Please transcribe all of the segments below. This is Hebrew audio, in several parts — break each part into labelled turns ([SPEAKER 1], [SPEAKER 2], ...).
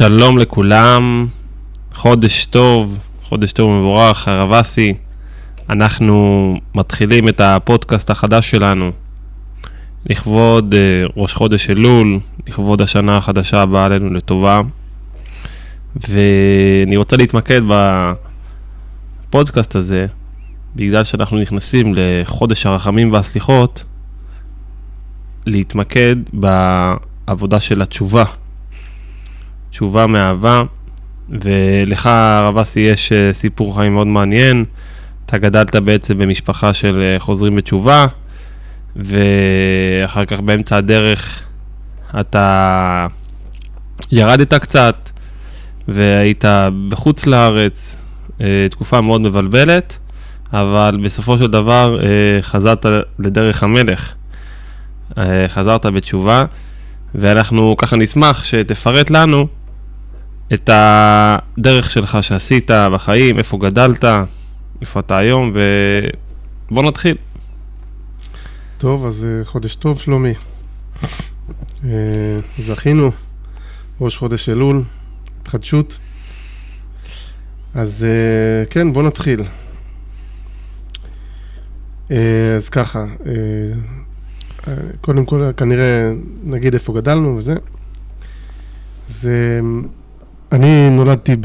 [SPEAKER 1] שלום לכולם, חודש טוב ומבורך, הרב אסי. אנחנו מתחילים את הפודקאסט החדש שלנו לכבוד ראש חודש אלול, לכבוד השנה החדשה הבאה עלינו לטובה. ואני רוצה להתמקד בפודקאסט הזה, בגלל שאנחנו נכנסים לחודש הרחמים והסליחות, להתמקד בעבודה של התשובה. תשובה מאהבה, ולך הרב אסי יש סיפור חיים מאוד מעניין. אתה גדלת בעצם במשפחה של חוזרים בתשובה, ואחר כך באמצע הדרך אתה ירדת קצת, והיית בחוץ לארץ, תקופה מאוד מבלבלת, אבל בסופו של דבר חזרת לדרך המלך, חזרת בתשובה, ואנחנו ככה נשמח שתפרט לנו את הדרך שלך שעשית בחיים, איפה גדלת, איפה אתה היום, ובוא נתחיל.
[SPEAKER 2] טוב, אז חודש טוב שלומי. זכינו, ראש חודש אלול, התחדשות. אז כן, בוא נתחיל. אז ככה, קודם כל כנראה נגיד איפה גדלנו וזה. אני נולדתי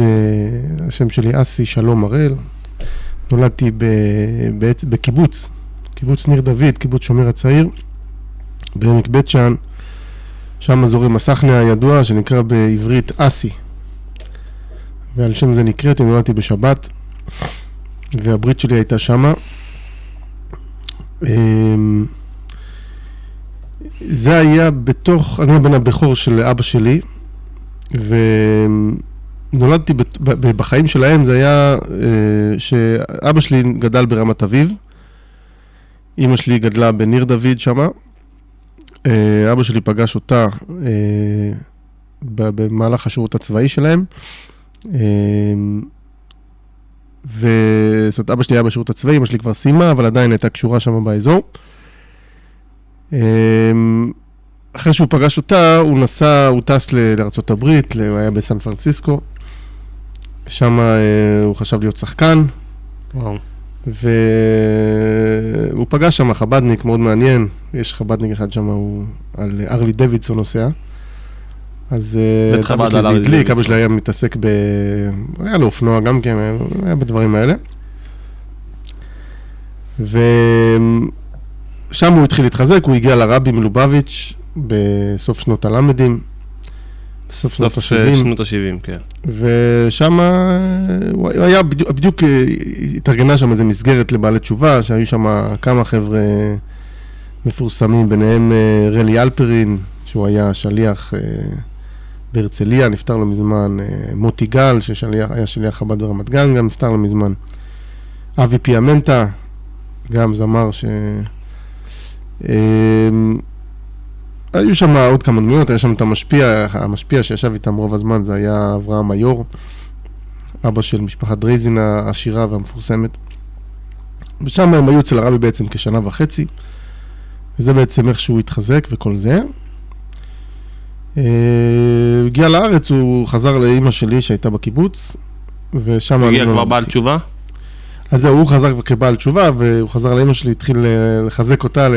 [SPEAKER 2] השם שלי אסי שלום הראל, נולדתי בקיבוץ, קיבוץ ניר דוד, קיבוץ שומר הצעיר, בעמק בית שאן, שם אזורי מסכנה הידוע שנקרא בעברית אסי, ועל שם זה נקראתי, נולדתי בשבת, והברית שלי הייתה שמה. זה היה אני הבן הבכור של אבא שלי, ונולדתי בחיים שלהם. זה היה שאבא שלי גדל ברמת אביב, אמא שלי גדלה בניר דוד שמה, אבא שלי פגש אותה במהלך השירות הצבאי שלהם, וזאת אבא שלי היה בשירות הצבאי, אמא שלי כבר סיימה, אבל עדיין הייתה קשורה שמה באזור. אחרי שהוא פגש אותה, הוא טס לארצות הברית, הוא היה בסן פרנסיסקו, שם הוא חשב להיות שחקן, והוא פגש שם חבדניק מאוד מעניין, יש חבדניק אחד שם, הוא על ארלי דוידסון נוסע, אז אבא שלי זה הדליק, אבא שלי היה מתעסק היה לו אופנוע גם כן, היה בדברים האלה, ושם הוא התחיל להתחזק, הוא הגיע לרבי מלובביץ' בסוף שנות הלמדים,
[SPEAKER 1] סוף שנות ה-70, כן.
[SPEAKER 2] ושם הוא היה בדיוק התארגנה שם איזו מסגרת לבעלי תשובה, שהיו שם כמה חבר'ה מפורסמים, ביניהם רלי אלפרין, שהוא היה שליח בהרצליה, נפטר לו מזמן, מוטי גל, שהיה שליח חב"ד ברמת גן, גם נפטר לו מזמן. אבי פיאמנטה, גם זמר היו שם עוד כמה דמויות, היה שם את המשפיע שישב איתם רוב הזמן, זה היה אברהם איור, אבא של משפחת דרייזין העשירה והמפורסמת. ושם הם היו אצל הרבי בעצם כשנה וחצי, וזה בעצם איך שהוא התחזק וכל זה. הוא הגיע לארץ, הוא חזר לאמא שלי שהייתה בקיבוץ, ושם...
[SPEAKER 1] הוא הגיע כבר בעל תשובה?
[SPEAKER 2] אז זהו, הוא חזר כבעל תשובה, והוא חזר לאמא שלי, התחיל לחזק אותה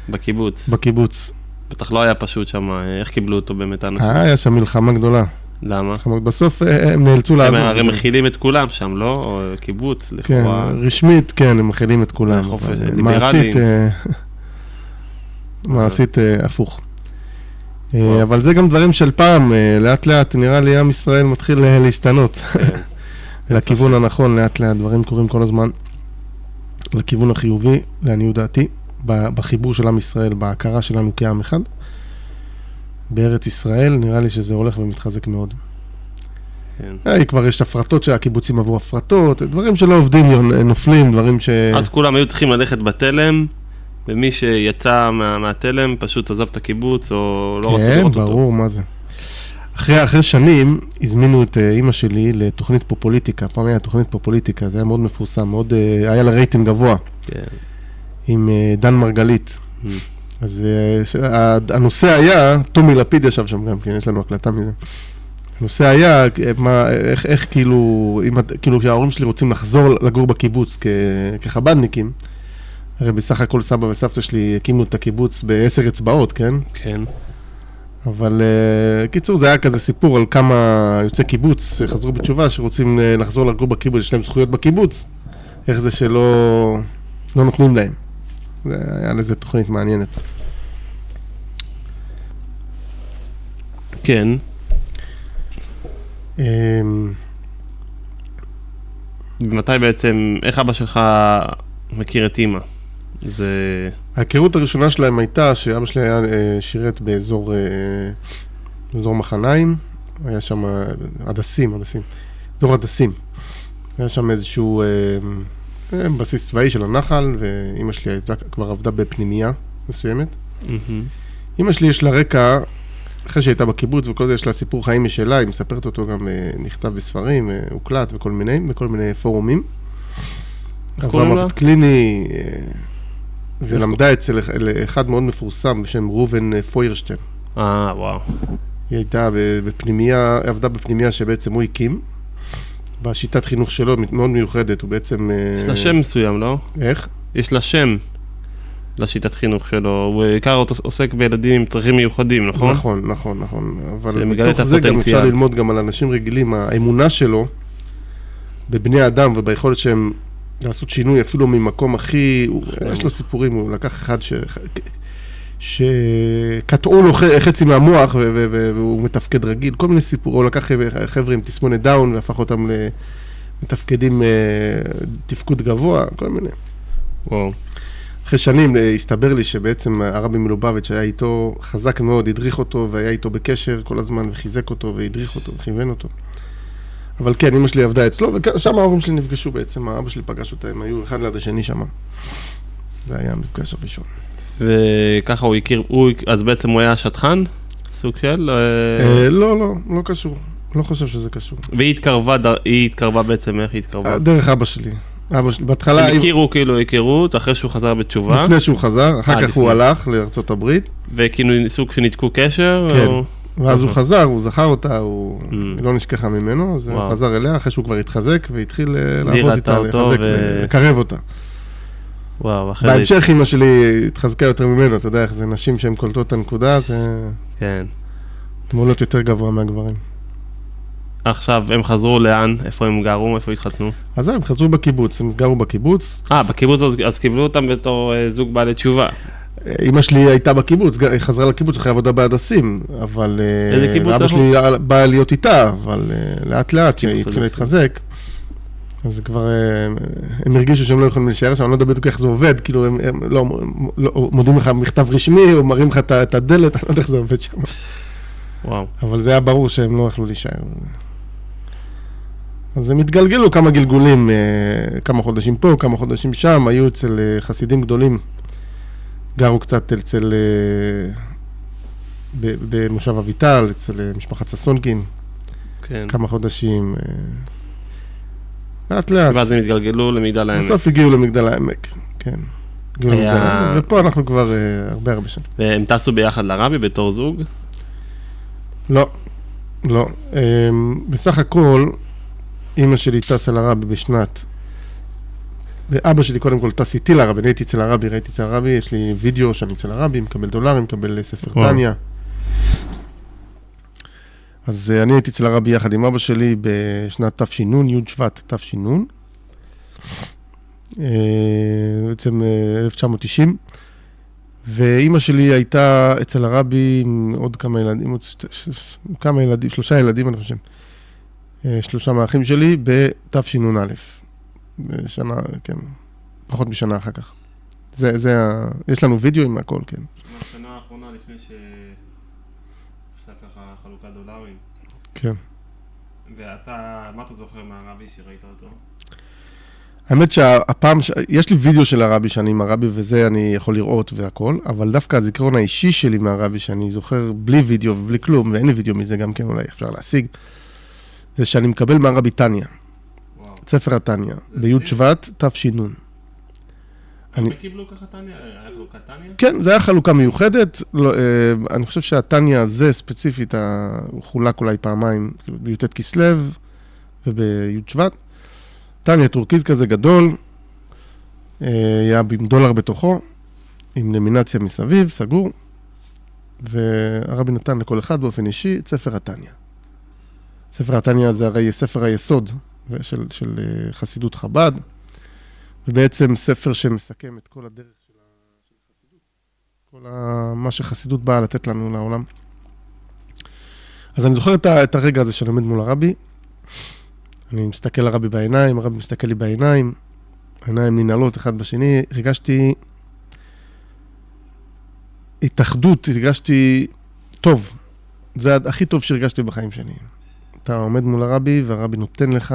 [SPEAKER 1] בקיבוץ.
[SPEAKER 2] בקיבוץ.
[SPEAKER 1] בטח לא היה פשוט שם, איך קיבלו אותו באמת האנשים?
[SPEAKER 2] היה שם מלחמה גדולה.
[SPEAKER 1] למה?
[SPEAKER 2] בסוף הם נאלצו לעזור.
[SPEAKER 1] הם הרי מכילים את כולם שם, לא? או קיבוץ, לכאורה...
[SPEAKER 2] כן, רשמית, כן, הם מכילים את כולם.
[SPEAKER 1] חופש, ליברלים.
[SPEAKER 2] מעשית הפוך. אבל זה גם דברים של פעם, לאט לאט נראה לי עם ישראל מתחיל להשתנות. לכיוון הנכון, לאט לאט, דברים קורים כל הזמן. לכיוון החיובי, לעניות דעתי. בחיבור של עם ישראל, בהכרה שלנו כעם אחד. בארץ ישראל, נראה לי שזה הולך ומתחזק מאוד. כבר יש הפרטות שהקיבוצים עברו הפרטות, דברים שלא עובדים, נופלים, דברים
[SPEAKER 1] אז כולם היו צריכים ללכת בתלם, ומי שיצא מהתלם פשוט עזב את הקיבוץ, או לא רצו לראות אותו.
[SPEAKER 2] כן, ברור, מה זה. אחרי שנים, הזמינו את אמא שלי לתוכנית פופוליטיקה, פעם היה תוכנית פופוליטיקה, זה היה מאוד מפורסם, היה לה רייטינג גבוה. כן. עם דן מרגלית. אז הנושא היה, תומי לפיד ישב שם גם, כן, יש לנו הקלטה מזה. הנושא היה, איך כאילו, כאילו שההורים שלי רוצים לחזור לגור בקיבוץ כחבדניקים, הרי בסך הכל סבא וסבתא שלי הקימו את הקיבוץ ב10 אצבעות, כן?
[SPEAKER 1] כן.
[SPEAKER 2] אבל קיצור, זה היה כזה סיפור על כמה יוצאי קיבוץ שחזרו בתשובה, שרוצים לחזור לגור בקיבוץ, יש להם זכויות בקיבוץ, איך זה שלא נותנים להם. זה היה לזה תוכנית מעניינת.
[SPEAKER 1] כן. ומתי בעצם, איך אבא שלך מכיר את אמא? זה...
[SPEAKER 2] ההיכרות הראשונה שלהם הייתה שאבא שלי היה שירת באזור מחניים, היה שם הדסים, אזור הדסים. היה שם איזשהו בסיס צבאי של הנחל, ואמא שלי כבר עבדה בפנימייה מסוימת. אמא שלי יש לה רקע, אחרי שהייתה בקיבוץ וכל זה, יש לה סיפור חיים משלה, היא מספרת אותו גם נכתב בספרים, הוקלט בכל מיני פורומים. עברה מוות קליני, ולמדה אצל אחד מאוד מפורסם בשם ראובן פוירשטיין.
[SPEAKER 1] וואו.
[SPEAKER 2] היא הייתה בפנימייה, עבדה בפנימייה שבעצם הוא הקים, בשיטת חינוך שלו מאוד מיוחדת, הוא בעצם...
[SPEAKER 1] יש לה שם מסוים, לא?
[SPEAKER 2] איך?
[SPEAKER 1] יש לה שם לשיטת חינוך שלו, הוא בעיקר עוסק בילדים עם צרכים מיוחדים, נכון?
[SPEAKER 2] נכון. אבל בתוך זה גם אפשר ללמוד גם על אנשים רגילים, האמונה שלו בבני האדם וביכולת שהם לעשות שינוי אפילו ממקום הכי... יש לו סיפורים, הוא לקח אחד שקטעו לו חצי מהמוח והוא מתפקד רגיל, כל מיני סיפורים, הוא לקח חבר'ה עם תסמונת דאון והפך אותם למתפקדים תפקוד גבוה, כל מיני.
[SPEAKER 1] וואו.
[SPEAKER 2] אחרי שנים הסתבר לי שבעצם הרבי מלובביץ' היה איתו חזק מאוד, הדריך אותו והיה איתו בקשר כל הזמן וחיזק אותו והדריך אותו וכיוון אותו. אבל כן, אמא שלי עבדה אצלו, ושם ההורים שלי נפגשו בעצם, האבא שלי פגש אותם, היו אחד ליד השני שם. זה היה המפגש הראשון.
[SPEAKER 1] וככה הוא הכיר, אז בעצם הוא היה שטחן? סוג של?
[SPEAKER 2] לא קשור. לא חושב שזה קשור.
[SPEAKER 1] והיא התקרבה בעצם, איך היא התקרבה?
[SPEAKER 2] דרך אבא שלי. בהתחלה...
[SPEAKER 1] הם הכירו כאילו היכרות, אחרי שהוא חזר בתשובה?
[SPEAKER 2] לפני שהוא חזר, אחר כך הוא הלך לארצות הברית.
[SPEAKER 1] וכאילו סוג שניתקו קשר?
[SPEAKER 2] כן. ואז הוא חזר, הוא זכר אותה, היא לא נשכחה ממנו, אז הוא חזר אליה אחרי שהוא כבר התחזק והתחיל לעבוד איתה, לחזק ולקרב אותה. בהמשך אמא שלי התחזקה יותר ממנו, אתה יודע איך זה נשים שהן קולטות את הנקודה, זה תמולות יותר גבוה מהגברים.
[SPEAKER 1] עכשיו, הם חזרו לאן? איפה הם גרו? איפה התחתנו?
[SPEAKER 2] אז הם חזרו בקיבוץ, הם גרו בקיבוץ.
[SPEAKER 1] בקיבוץ, אז קיבלו אותם בתור זוג בעלי תשובה.
[SPEAKER 2] אמא שלי הייתה בקיבוץ, היא חזרה לקיבוץ אחרי עבודה בהדסים, אבל...
[SPEAKER 1] איזה קיבוץ?
[SPEAKER 2] אבא שלי בא להיות איתה, אבל לאט לאט שהיא התחילה להתחזק. אז כבר, הם הרגישו שהם לא יכולים להישאר שם, אני לא יודע בדיוק איך זה עובד, כאילו הם לא מודים לך מכתב רשמי, או מראים לך את הדלת, אני לא יודע איך זה עובד שם.
[SPEAKER 1] וואו.
[SPEAKER 2] אבל זה היה ברור שהם לא יכלו להישאר. אז הם התגלגלו כמה גלגולים, כמה חודשים פה, כמה חודשים שם, היו אצל חסידים גדולים, גרו קצת אצל, במושב אביטל, אצל משפחת ססונקין,
[SPEAKER 1] כן.
[SPEAKER 2] כמה חודשים, לאט לאט.
[SPEAKER 1] ואז הם התגלגלו למגדל העמק.
[SPEAKER 2] בסוף הגיעו למגדל העמק, כן. הגיעו למגדל העמק, ופה אנחנו כבר הרבה שנים.
[SPEAKER 1] והם טסו ביחד לרבי בתור זוג?
[SPEAKER 2] לא. בסך הכל, אמא שלי טסה לרבי בשנת, ואבא שלי קודם כל טס איתי לרבי, אני הייתי אצל הרבי, ראיתי אצל הרבי, יש לי וידאו שאני אצל הרבי, מקבל דולרים, מקבל ספר טניה. אז אני הייתי אצל הרבי יחד עם אבא שלי בשנת תש"ן, י' שבט תש"ן, בעצם 1990, ואמא שלי הייתה אצל הרבי עם עוד כמה ילדים, 3 ילדים אני חושב, 3 מהאחים שלי בתשנ"א, בשנה, כן, פחות משנה אחר כך. יש לנו וידאו עם הכל, כן.
[SPEAKER 1] השנה האחרונה לפני שעשה ככה חלוקת דולרים.
[SPEAKER 2] כן.
[SPEAKER 1] ואתה, מה אתה זוכר מהרבי שראית אותו?
[SPEAKER 2] האמת שהפעם, יש לי וידאו של הרבי שאני עם הרבי וזה אני יכול לראות והכל, אבל דווקא הזיכרון האישי שלי מהרבי שאני זוכר בלי וידאו ובלי כלום, ואין לי וידאו מזה גם כן אולי אפשר להשיג, זה שאני מקבל מהרבי טניה, ספר הטניה, בי' שבט תש"ן.
[SPEAKER 1] הם קיבלו ככה טניה? היה חלוקת טניה?
[SPEAKER 2] כן, זה היה חלוקה מיוחדת. אני חושב שהטניה הזה ספציפית, הוא חולק אולי פעמיים, בי"ט כסלו ובי"ד שבט. טניה טורקיז כזה גדול, היה עם דולר בתוכו, עם למינציה מסביב, סגור, והרבי נתן לכל אחד באופן אישי את ספר הטניה. ספר הטניה זה הרי ספר היסוד של חסידות חב"ד, ובעצם ספר שמסכם את כל הדרך של חסידות, כל מה שחסידות באה לתת לנו לעולם. אז אני זוכר את הרגע הזה שאני עומד מול הרבי, אני מסתכל לרבי בעיניים, הרבי מסתכל לי בעיניים, העיניים ננעלות אחד בשני, הרגשתי התאחדות, הרגשתי טוב. זה הכי טוב שהרגשתי בחיים שלי. אתה עומד מול הרבי, והרבי נותן לך.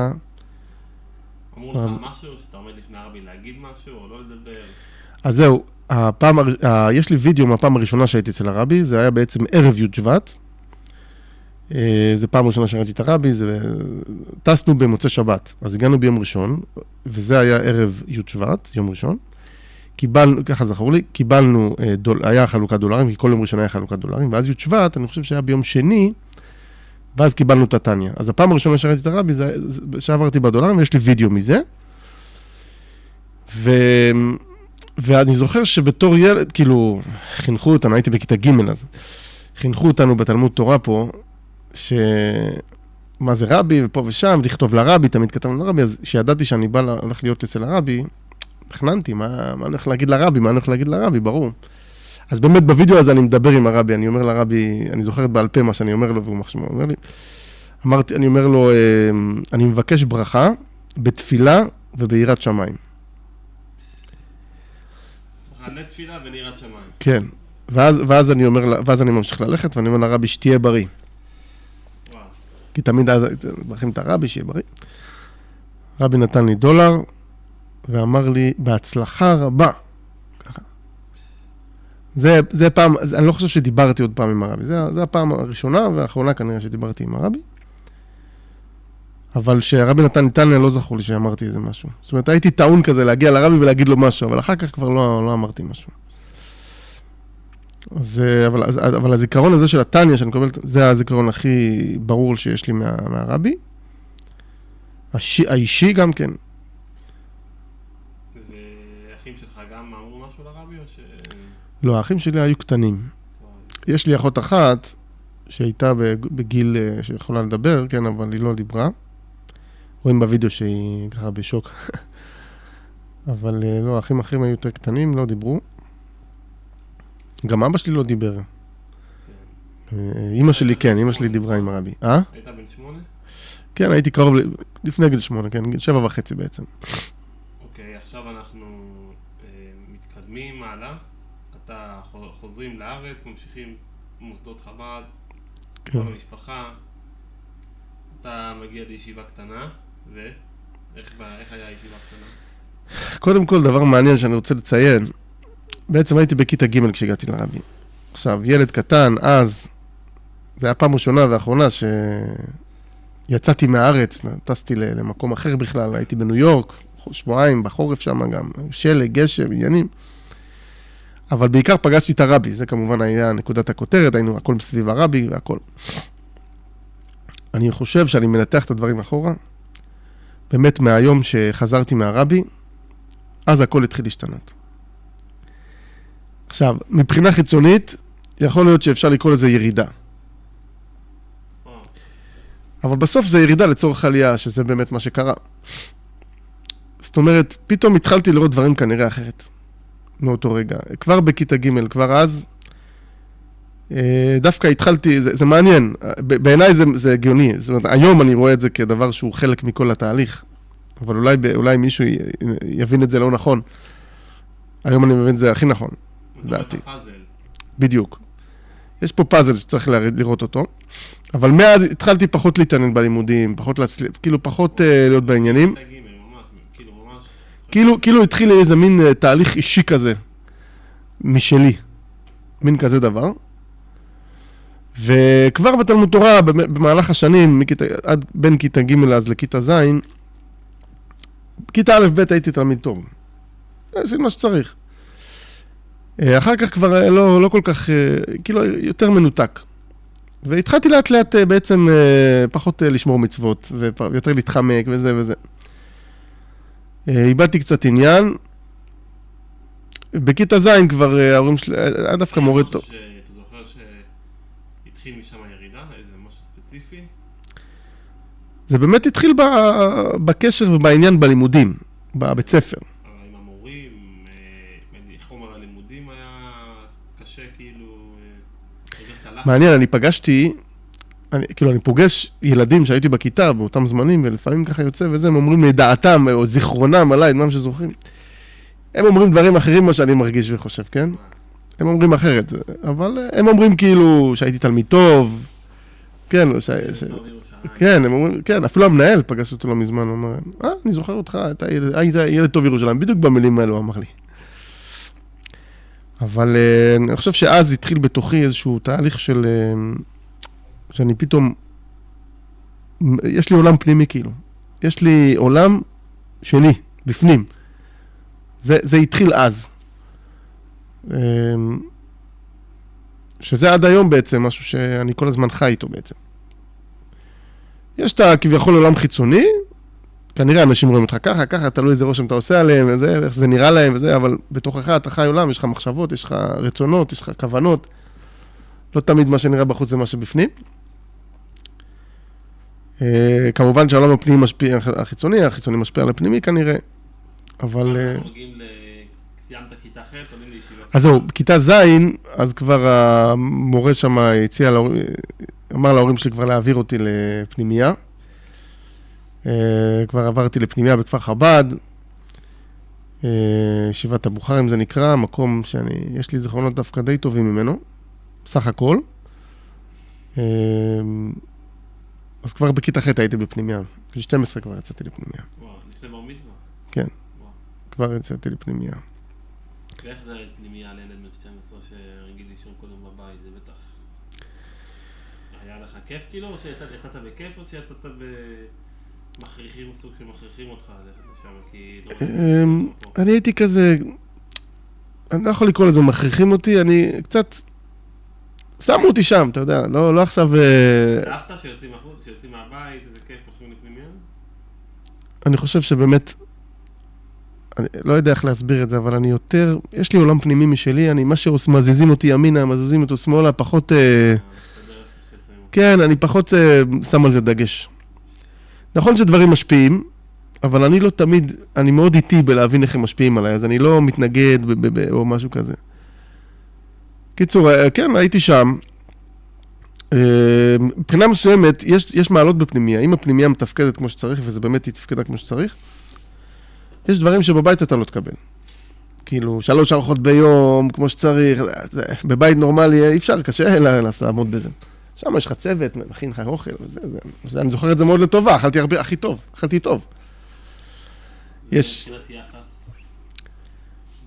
[SPEAKER 1] אמרו לך משהו, שאתה עומד לפני הרבי להגיד משהו, או לא לדבר?
[SPEAKER 2] אז זהו, יש לי וידאו מהפעם הראשונה שהייתי אצל הרבי, זה היה בעצם ערב י"ד שבט. זה פעם ראשונה שראיתי את הרבי, טסנו במוצאי שבת, אז הגענו ביום ראשון, וזה היה ערב י"ד שבט, יום ראשון. קיבלנו, ככה זכרו לי, קיבלנו, היה חלוקת דולרים, כי כל יום ראשון היה חלוקת דולרים, ואז י"ד שבט, אני חושב שהיה ביום שני, ואז קיבלנו את הטניה. אז הפעם הראשונה שראיתי את הרבי, זה שעברתי בדולרים, ויש לי וידאו מזה. ואני זוכר שבתור ילד, כאילו, חינכו אותנו, הייתי בכיתה ג' אז, חינכו אותנו בתלמוד תורה פה, מה זה רבי, ופה ושם, לכתוב לרבי, תמיד כתבנו לרבי, אז שידעתי שאני הולך להיות אצל הרבי, תכננתי, מה אני הולך להגיד לרבי, ברור. אז באמת בווידאו הזה אני מדבר עם הרבי, אני אומר לרבי, אני זוכרת בעל פה מה שאני אומר לו, והוא אומר לי, אני אומר לו, אני מבקש ברכה בתפילה וביראת שמיים.
[SPEAKER 1] לתפילה וביראת שמיים.
[SPEAKER 2] כן, ואז אני ממשיך ללכת, ואני אומר לרבי, שתהיה בריא. כי תמיד ברכים את הרבי, שיהיה בריא. רבי נתן לי דולר, ואמר לי, בהצלחה רבה. ככה. זה פעם, אני לא חושב שדיברתי עוד פעם עם הרבי. זה הפעם הראשונה והאחרונה כנראה שדיברתי עם הרבי. אבל שהרבי נתן לי, לא זכור לי שאמרתי איזה משהו. זאת אומרת, הייתי טעון כזה להגיע לרבי ולהגיד לו משהו, אבל אחר כך כבר לא אמרתי משהו. אבל הזיכרון הזה של הטניה שאני מקבל, זה הזיכרון הכי ברור שיש לי מהרבי. האישי גם כן.
[SPEAKER 1] ואחים שלך גם אמרו משהו לרבי או ש...
[SPEAKER 2] לא, האחים שלי היו קטנים. יש לי אחות אחת שהייתה בגיל שיכולה לדבר, כן, אבל היא לא דיברה. רואים בווידאו שהיא ככה בשוק. אבל לא, האחים אחרים היו יותר קטנים, לא דיברו. גם אבא שלי לא דיבר. אמא שלי כן, אמא שלי דיברה עם הרבי.
[SPEAKER 1] היית בן 8?
[SPEAKER 2] כן, הייתי קרוב לפני גיל 8, כן, גיל 7.5 בעצם.
[SPEAKER 1] אוקיי, עכשיו אנחנו מתקדמים מעלה. אתה חוזרים לארץ, ממשיכים מוסדות חב"ד, כל המשפחה. אתה מגיע לישיבה קטנה, ואיך היה ישיבה קטנה?
[SPEAKER 2] קודם כל, דבר מעניין שאני רוצה לציין, בעצם הייתי בכיתה ג' כשהגעתי לרבי. עכשיו, ילד קטן, אז, זה היה פעם ראשונה ואחרונה שיצאתי מהארץ, טסתי למקום אחר בכלל, הייתי בניו יורק, שבועיים, בחורף שם גם, שלג, גשם, עניינים. אבל בעיקר פגשתי את הרבי, זה כמובן היה נקודת הכותרת, היינו הכל סביב הרבי והכל. אני חושב שאני מנתח את הדברים אחורה, באמת מהיום שחזרתי מהרבי, אז הכל התחיל להשתנות. עכשיו, מבחינה חיצונית, יכול להיות שאפשר לקרוא לזה ירידה. אבל בסוף זה ירידה לצורך עלייה, שזה באמת מה שקרה. זאת אומרת, פתאום התחלתי לראות דברים כנראה אחרת, מאותו רגע. כבר בכיתה ג', כבר אז, דווקא התחלתי, זה מעניין, בעיניי זה הגיוני. זאת אומרת, היום אני רואה את זה כדבר שהוא חלק מכל התהליך, אבל אולי מישהו יבין את זה לא נכון. היום אני מבין את זה הכי נכון. דעתי. בדיוק. יש פה פאזל שצריך לראות אותו, אבל מאז התחלתי פחות להתעניין בלימודים, פחות להצליח, כאילו פחות להיות בעניינים. כאילו התחיל איזה מין תהליך אישי כזה, משלי, מין כזה דבר. וכבר בתלמוד תורה, במהלך השנים, עד בין כיתה ג' אז לכיתה ז', כיתה א' ב' הייתי תלמיד טוב. עשיתי מה שצריך. אחר כך כבר לא כל כך, כאילו יותר מנותק. והתחלתי לאט לאט בעצם פחות לשמור מצוות, ויותר להתחמק וזה וזה. איבדתי קצת עניין. בכיתה ז' כבר ההורים שלי, היה דווקא מורה טוב.
[SPEAKER 1] אתה זוכר שהתחיל משם הירידה? איזה משהו ספציפי?
[SPEAKER 2] זה באמת התחיל בקשר ובעניין בלימודים, בבית ספר.
[SPEAKER 1] אבל עם המורים, חומר הלימודים היה קשה כאילו...
[SPEAKER 2] מעניין, אני פגשתי, אני פוגש ילדים שהייתי בכיתה באותם זמנים, ולפעמים ככה יוצא וזה, הם אומרים לי דעתם או זיכרונם עליי, מה שזוכרים. הם אומרים דברים אחרים מה שאני מרגיש וחושב, כן? הם אומרים אחרת, אבל הם אומרים כאילו שהייתי תלמיד טוב, כן, כן, הם אומרים, כן, אפילו המנהל פגש אותו לא מזמן, הוא אמר, אני זוכר אותך, היית ילד טוב ירושלים, בדיוק במילים האלו, אמר לי. אבל אני חושב שאז התחיל בתוכי איזשהו תהליך שאני פתאום, יש לי עולם פנימי כאילו, יש לי עולם שלי, בפנים. זה התחיל אז. שזה עד היום בעצם משהו שאני כל הזמן חי איתו בעצם. יש את כביכול עולם חיצוני, כנראה אנשים רואים אותך ככה, תלוי איזה רושם אתה עושה עליהם, וזה, איך זה נראה להם וזה, אבל בתוכך אתה חי עולם, יש לך מחשבות, יש לך רצונות, יש לך כוונות. לא תמיד מה שנראה בחוץ זה מה שבפנים. כמובן שהעולם הפנימי משפיע על החיצוני משפיע על הפנימי כנראה. אבל...
[SPEAKER 1] אנחנו מגיעים סיימת כיתה ח', עולים לישיבה.
[SPEAKER 2] אז זהו, בכיתה ז', אז כבר המורה שם אמר להורים שלי כבר להעביר אותי לפנימייה. כבר עברתי לפנימייה בכפר חב"ד. ישיבת הבוכרים זה נקרא, מקום יש לי זיכרונות דווקא די טובים ממנו, סך הכל. אז כבר בכיתה ח' הייתי בפנימייה. בגיל 12 כבר יצאתי לפנימייה.
[SPEAKER 1] וואו, לפני בר מצווה?
[SPEAKER 2] כן, כבר יצאתי לפנימייה.
[SPEAKER 1] ואיך זה פנימייה לילד בן 12 שרגיל לישון קודם בבית? זה בטח... היה לך כיף כאילו? או שיצאת בכיף או שיצאת במכריחים, סוג שמכריחים אותך לשם? כי לא...
[SPEAKER 2] אני הייתי כזה... אני לא יכול לקרוא לזה מכריחים אותי, אני קצת... שמו אותי שם, אתה יודע, לא עכשיו...
[SPEAKER 1] אהבת שיוצאים החוץ, שיוצאים מהבית, איזה כיף, הולכים לפנימיה?
[SPEAKER 2] אני חושב שבאמת... אני לא יודע איך להסביר את זה, אבל אני יותר... יש לי עולם פנימי משלי, מה שמזיזים אותי ימינה, מזיזים אותו שמאלה, פחות... כן, אני פחות שם על זה דגש. נכון שדברים משפיעים, אבל אני לא תמיד... אני מאוד איטי בלהבין איך הם משפיעים עליי, אז אני לא מתנגד או משהו כזה. קיצור, כן, הייתי שם. מבחינה מסוימת, יש מעלות בפנימיה. אם הפנימיה מתפקדת כמו שצריך, וזה באמת היא תפקדה כמו שצריך, יש דברים שבבית אתה לא תקבל. כאילו, 3 ארוחות ביום, כמו שצריך, בבית נורמלי אי אפשר, קשה לעמוד בזה. שם יש לך צוות, מכין לך אוכל, וזה. אני זוכר את זה מאוד לטובה, אכלתי הרבה, הכי טוב, אכלתי טוב. יש...
[SPEAKER 1] יחס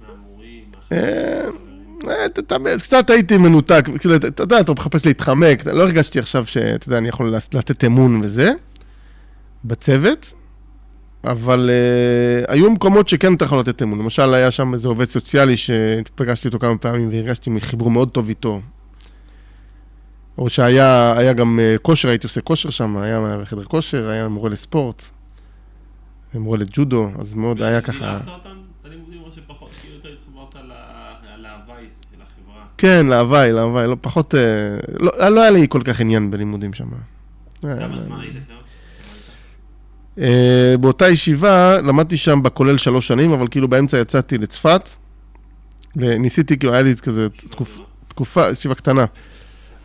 [SPEAKER 1] מהמורים,
[SPEAKER 2] קצת הייתי מנותק, אתה יודע, אתה מחפש להתחמק, לא הרגשתי עכשיו שאתה יודע, אני יכול לתת אמון וזה, בצוות, אבל היו מקומות שכן אתה יכול לתת אמון, למשל היה שם איזה עובד סוציאלי שהתפגשתי איתו כמה פעמים והרגשתי מחיבור מאוד טוב איתו, או שהיה גם כושר, הייתי עושה כושר שם, היה חדר כושר, היה מורה לספורט, מורה לג'ודו, אז מאוד היה ככה...
[SPEAKER 1] אהבת אותם? אתה לימודים או שפחות, כאילו יותר התחברת להוואי של החברה?
[SPEAKER 2] כן, להוואי, לא פחות... לא היה לי כל כך עניין בלימודים שם.
[SPEAKER 1] כמה זמן היית שם?
[SPEAKER 2] באותה ישיבה, למדתי שם בכולל 3 שנים, אבל כאילו באמצע יצאתי לצפת, וניסיתי, כאילו היה לי כזה תקופה, ישיבה קטנה.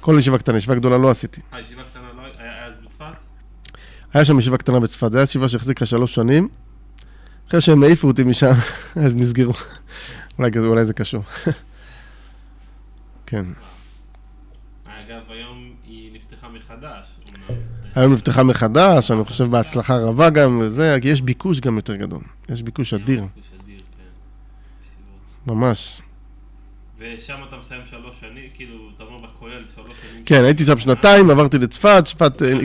[SPEAKER 2] כל ישיבה קטנה, ישיבה גדולה לא עשיתי.
[SPEAKER 1] ישיבה קטנה לא היה אז בצפת?
[SPEAKER 2] היה שם ישיבה קטנה בצפת, זה היה ישיבה שהחזיקה 3 שנים, אחרי שהם העיפו אותי משם, אז נסגרו. אולי זה קשור. כן.
[SPEAKER 1] אגב, היום היא נפתחה מחדש.
[SPEAKER 2] היום נפתחה מחדש, אני חושב בהצלחה רבה גם, וזה, כי יש ביקוש גם יותר גדול. יש ביקוש אדיר. ממש.
[SPEAKER 1] ושם אתה מסיים 3 שנים, כאילו, אתה אומר בכולל 3 שנים.
[SPEAKER 2] כן, הייתי שם 2, עברתי לצפת,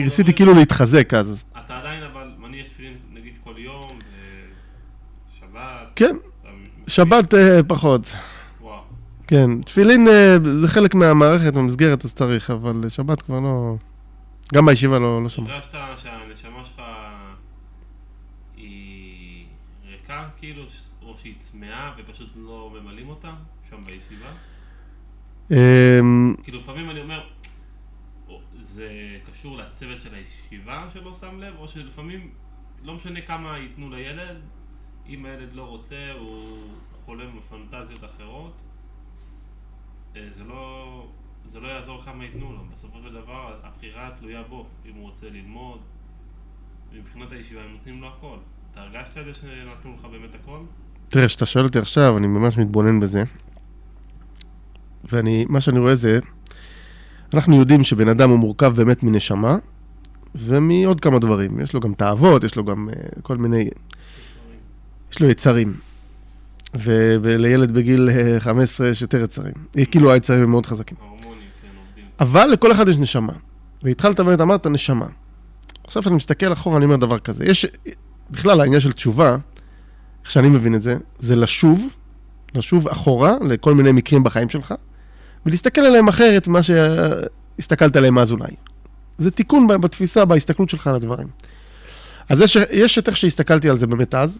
[SPEAKER 2] רציתי כאילו להתחזק אז.
[SPEAKER 1] אתה עדיין אבל מניח תפילין, נגיד כל יום, ושבת.
[SPEAKER 2] כן, שבת פחות.
[SPEAKER 1] וואו.
[SPEAKER 2] כן, תפילין זה חלק מהמערכת, במסגרת, אז צריך, אבל שבת כבר לא... גם בישיבה לא שמע.
[SPEAKER 1] הרגשת שהנשמה שלך היא ריקה, כאילו, או שהיא צמאה ופשוט לא ממלאים אותה, שם בישיבה? כאילו, לפעמים אני אומר, זה קשור לצוות של הישיבה שלא שם לב, או שלפעמים לא משנה כמה ייתנו לילד, אם הילד לא רוצה, הוא חולם בפנטזיות אחרות, זה לא יעזור כמה ייתנו לו. בסופו של דבר, הבחירה תלויה בו, אם הוא רוצה ללמוד. מבחינת הישיבה, הם נותנים לו הכל. אתה הרגשת את זה שנתנו לך באמת הכל?
[SPEAKER 2] תראה, שאתה שואל אותי עכשיו, אני ממש מתבונן בזה. מה שאני רואה זה, אנחנו יודעים שבן אדם הוא מורכב באמת מנשמה, ומעוד כמה דברים. יש לו גם תאוות, יש לו גם כל מיני... יש לו יצרים. ולילד בגיל 15 יש יותר יצרים. כאילו היצרים הם מאוד חזקים.
[SPEAKER 1] ההורמונים, כן, עובדים.
[SPEAKER 2] אבל לכל אחד יש נשמה. והתחלת באמת, אמרת נשמה. עכשיו שאני מסתכל אחורה, אני אומר דבר כזה. יש, בכלל העניין של תשובה, איך שאני מבין את זה, זה לשוב אחורה לכל מיני מקרים בחיים שלך, ולהסתכל עליהם אחרת ממה שהסתכלת עליהם אז אולי. זה תיקון בתפיסה, בהסתכלות שלך על הדברים. אז יש את איך שהסתכלתי על זה באמת אז,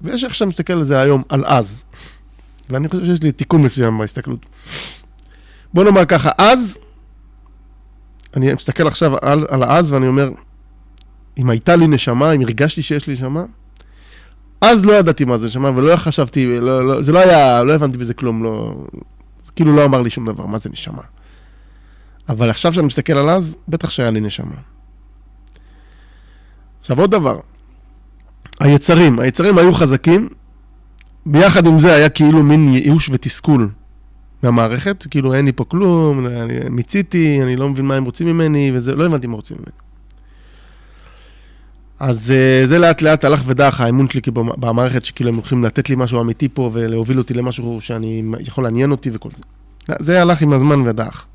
[SPEAKER 2] ויש איך שאני מסתכל על זה היום, על אז. ואני חושב שיש לי תיקון מסוים בהסתכלות. בוא נאמר ככה, אז, אני מסתכל עכשיו על אז, ואני אומר, אם הייתה לי נשמה, אם הרגשתי שיש לי נשמה, אז לא ידעתי מה זה נשמה, ולא חשבתי, זה לא היה, לא הבנתי בזה כלום, כאילו לא אמר לי שום דבר, מה זה נשמה. אבל עכשיו שאני מסתכל על אז, בטח שהיה לי נשמה. עכשיו עוד דבר, היצרים היו חזקים, ביחד עם זה היה כאילו מין ייאוש ותסכול מהמערכת, כאילו אין לי פה כלום, מיציתי, אני לא מבין מה הם רוצים ממני, וזה, לא הבנתי מה רוצים ממני. אז זה לאט לאט הלך ודח האמון שלי במערכת, שכאילו הם הולכים לתת לי משהו אמיתי פה, ולהוביל אותי למשהו שאני יכול לעניין אותי וכל זה. זה הלך עם הזמן ודח.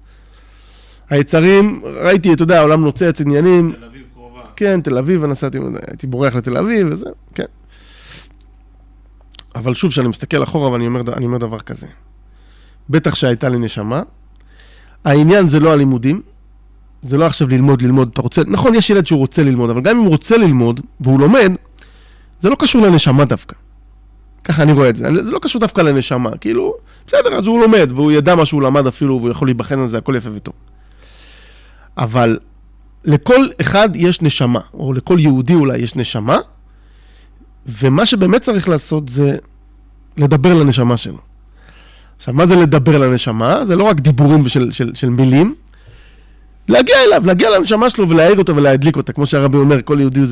[SPEAKER 2] היצרים, ראיתי, אתה יודע, העולם נוצץ, עניינים.
[SPEAKER 1] תל אביב קרובה.
[SPEAKER 2] כן, תל אביב, הייתי בורח לתל אביב וזה, כן. אבל שוב, שאני מסתכל אחורה ואני אומר דבר כזה. בטח שהייתה לי נשמה. העניין זה לא הלימודים. זה לא עכשיו ללמוד, אתה רוצה, נכון, יש ילד שהוא רוצה ללמוד, אבל גם אם הוא רוצה ללמוד, והוא לומד, זה לא קשור לנשמה דווקא. ככה אני רואה את זה. זה לא קשור דווקא לנשמה. כאילו, בסדר, אז הוא לומד, והוא ידע מה שהוא למד אפילו, והוא יכול להיבחן על זה, הכל יפה וטוב. אבל לכל אחד יש נשמה, או לכל יהודי אולי יש נשמה, ומה שבאמת צריך לעשות זה לדבר לנשמה שלו. עכשיו, מה זה לדבר לנשמה? זה לא רק דיבורים של מילים, להגיע אליו, להגיע לנשמה שלו ולהעיר אותו ולהדליק אותה, כמו שהרבי אומר, כל יהודי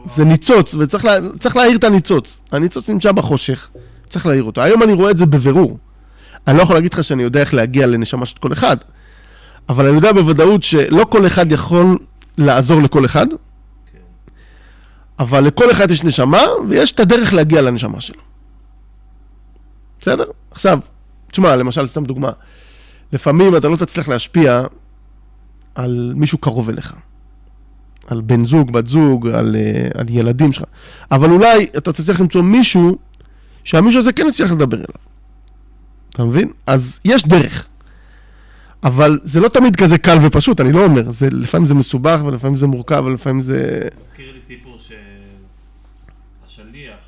[SPEAKER 2] זה ניצוץ, וצריך להעיר את הניצוץ. הניצוץ נמצא בחושך, צריך להעיר אותו. היום אני רואה את זה בבירור. אני לא יכול להגיד לך שאני יודע איך להגיע לנשמה של כל אחד, אבל אני יודע בוודאות שלא כל אחד יכול לעזור לכל אחד, אבל לכל אחד יש נשמה, ויש את הדרך להגיע לנשמה שלו. בסדר? עכשיו, תשמע, למשל, סתם דוגמה, לפעמים אתה לא תצליח להשפיע על מישהו קרוב אליך. על בן זוג, בת זוג, על ילדים שלך. אבל אולי אתה תצליח למצוא מישהו, שהמישהו הזה כן יצליח לדבר אליו. אתה מבין? אז יש דרך. אבל זה לא תמיד כזה קל ופשוט, אני לא אומר. לפעמים זה מסובך, ולפעמים זה מורכב, ולפעמים זה...
[SPEAKER 1] מזכיר לי סיפור שהשליח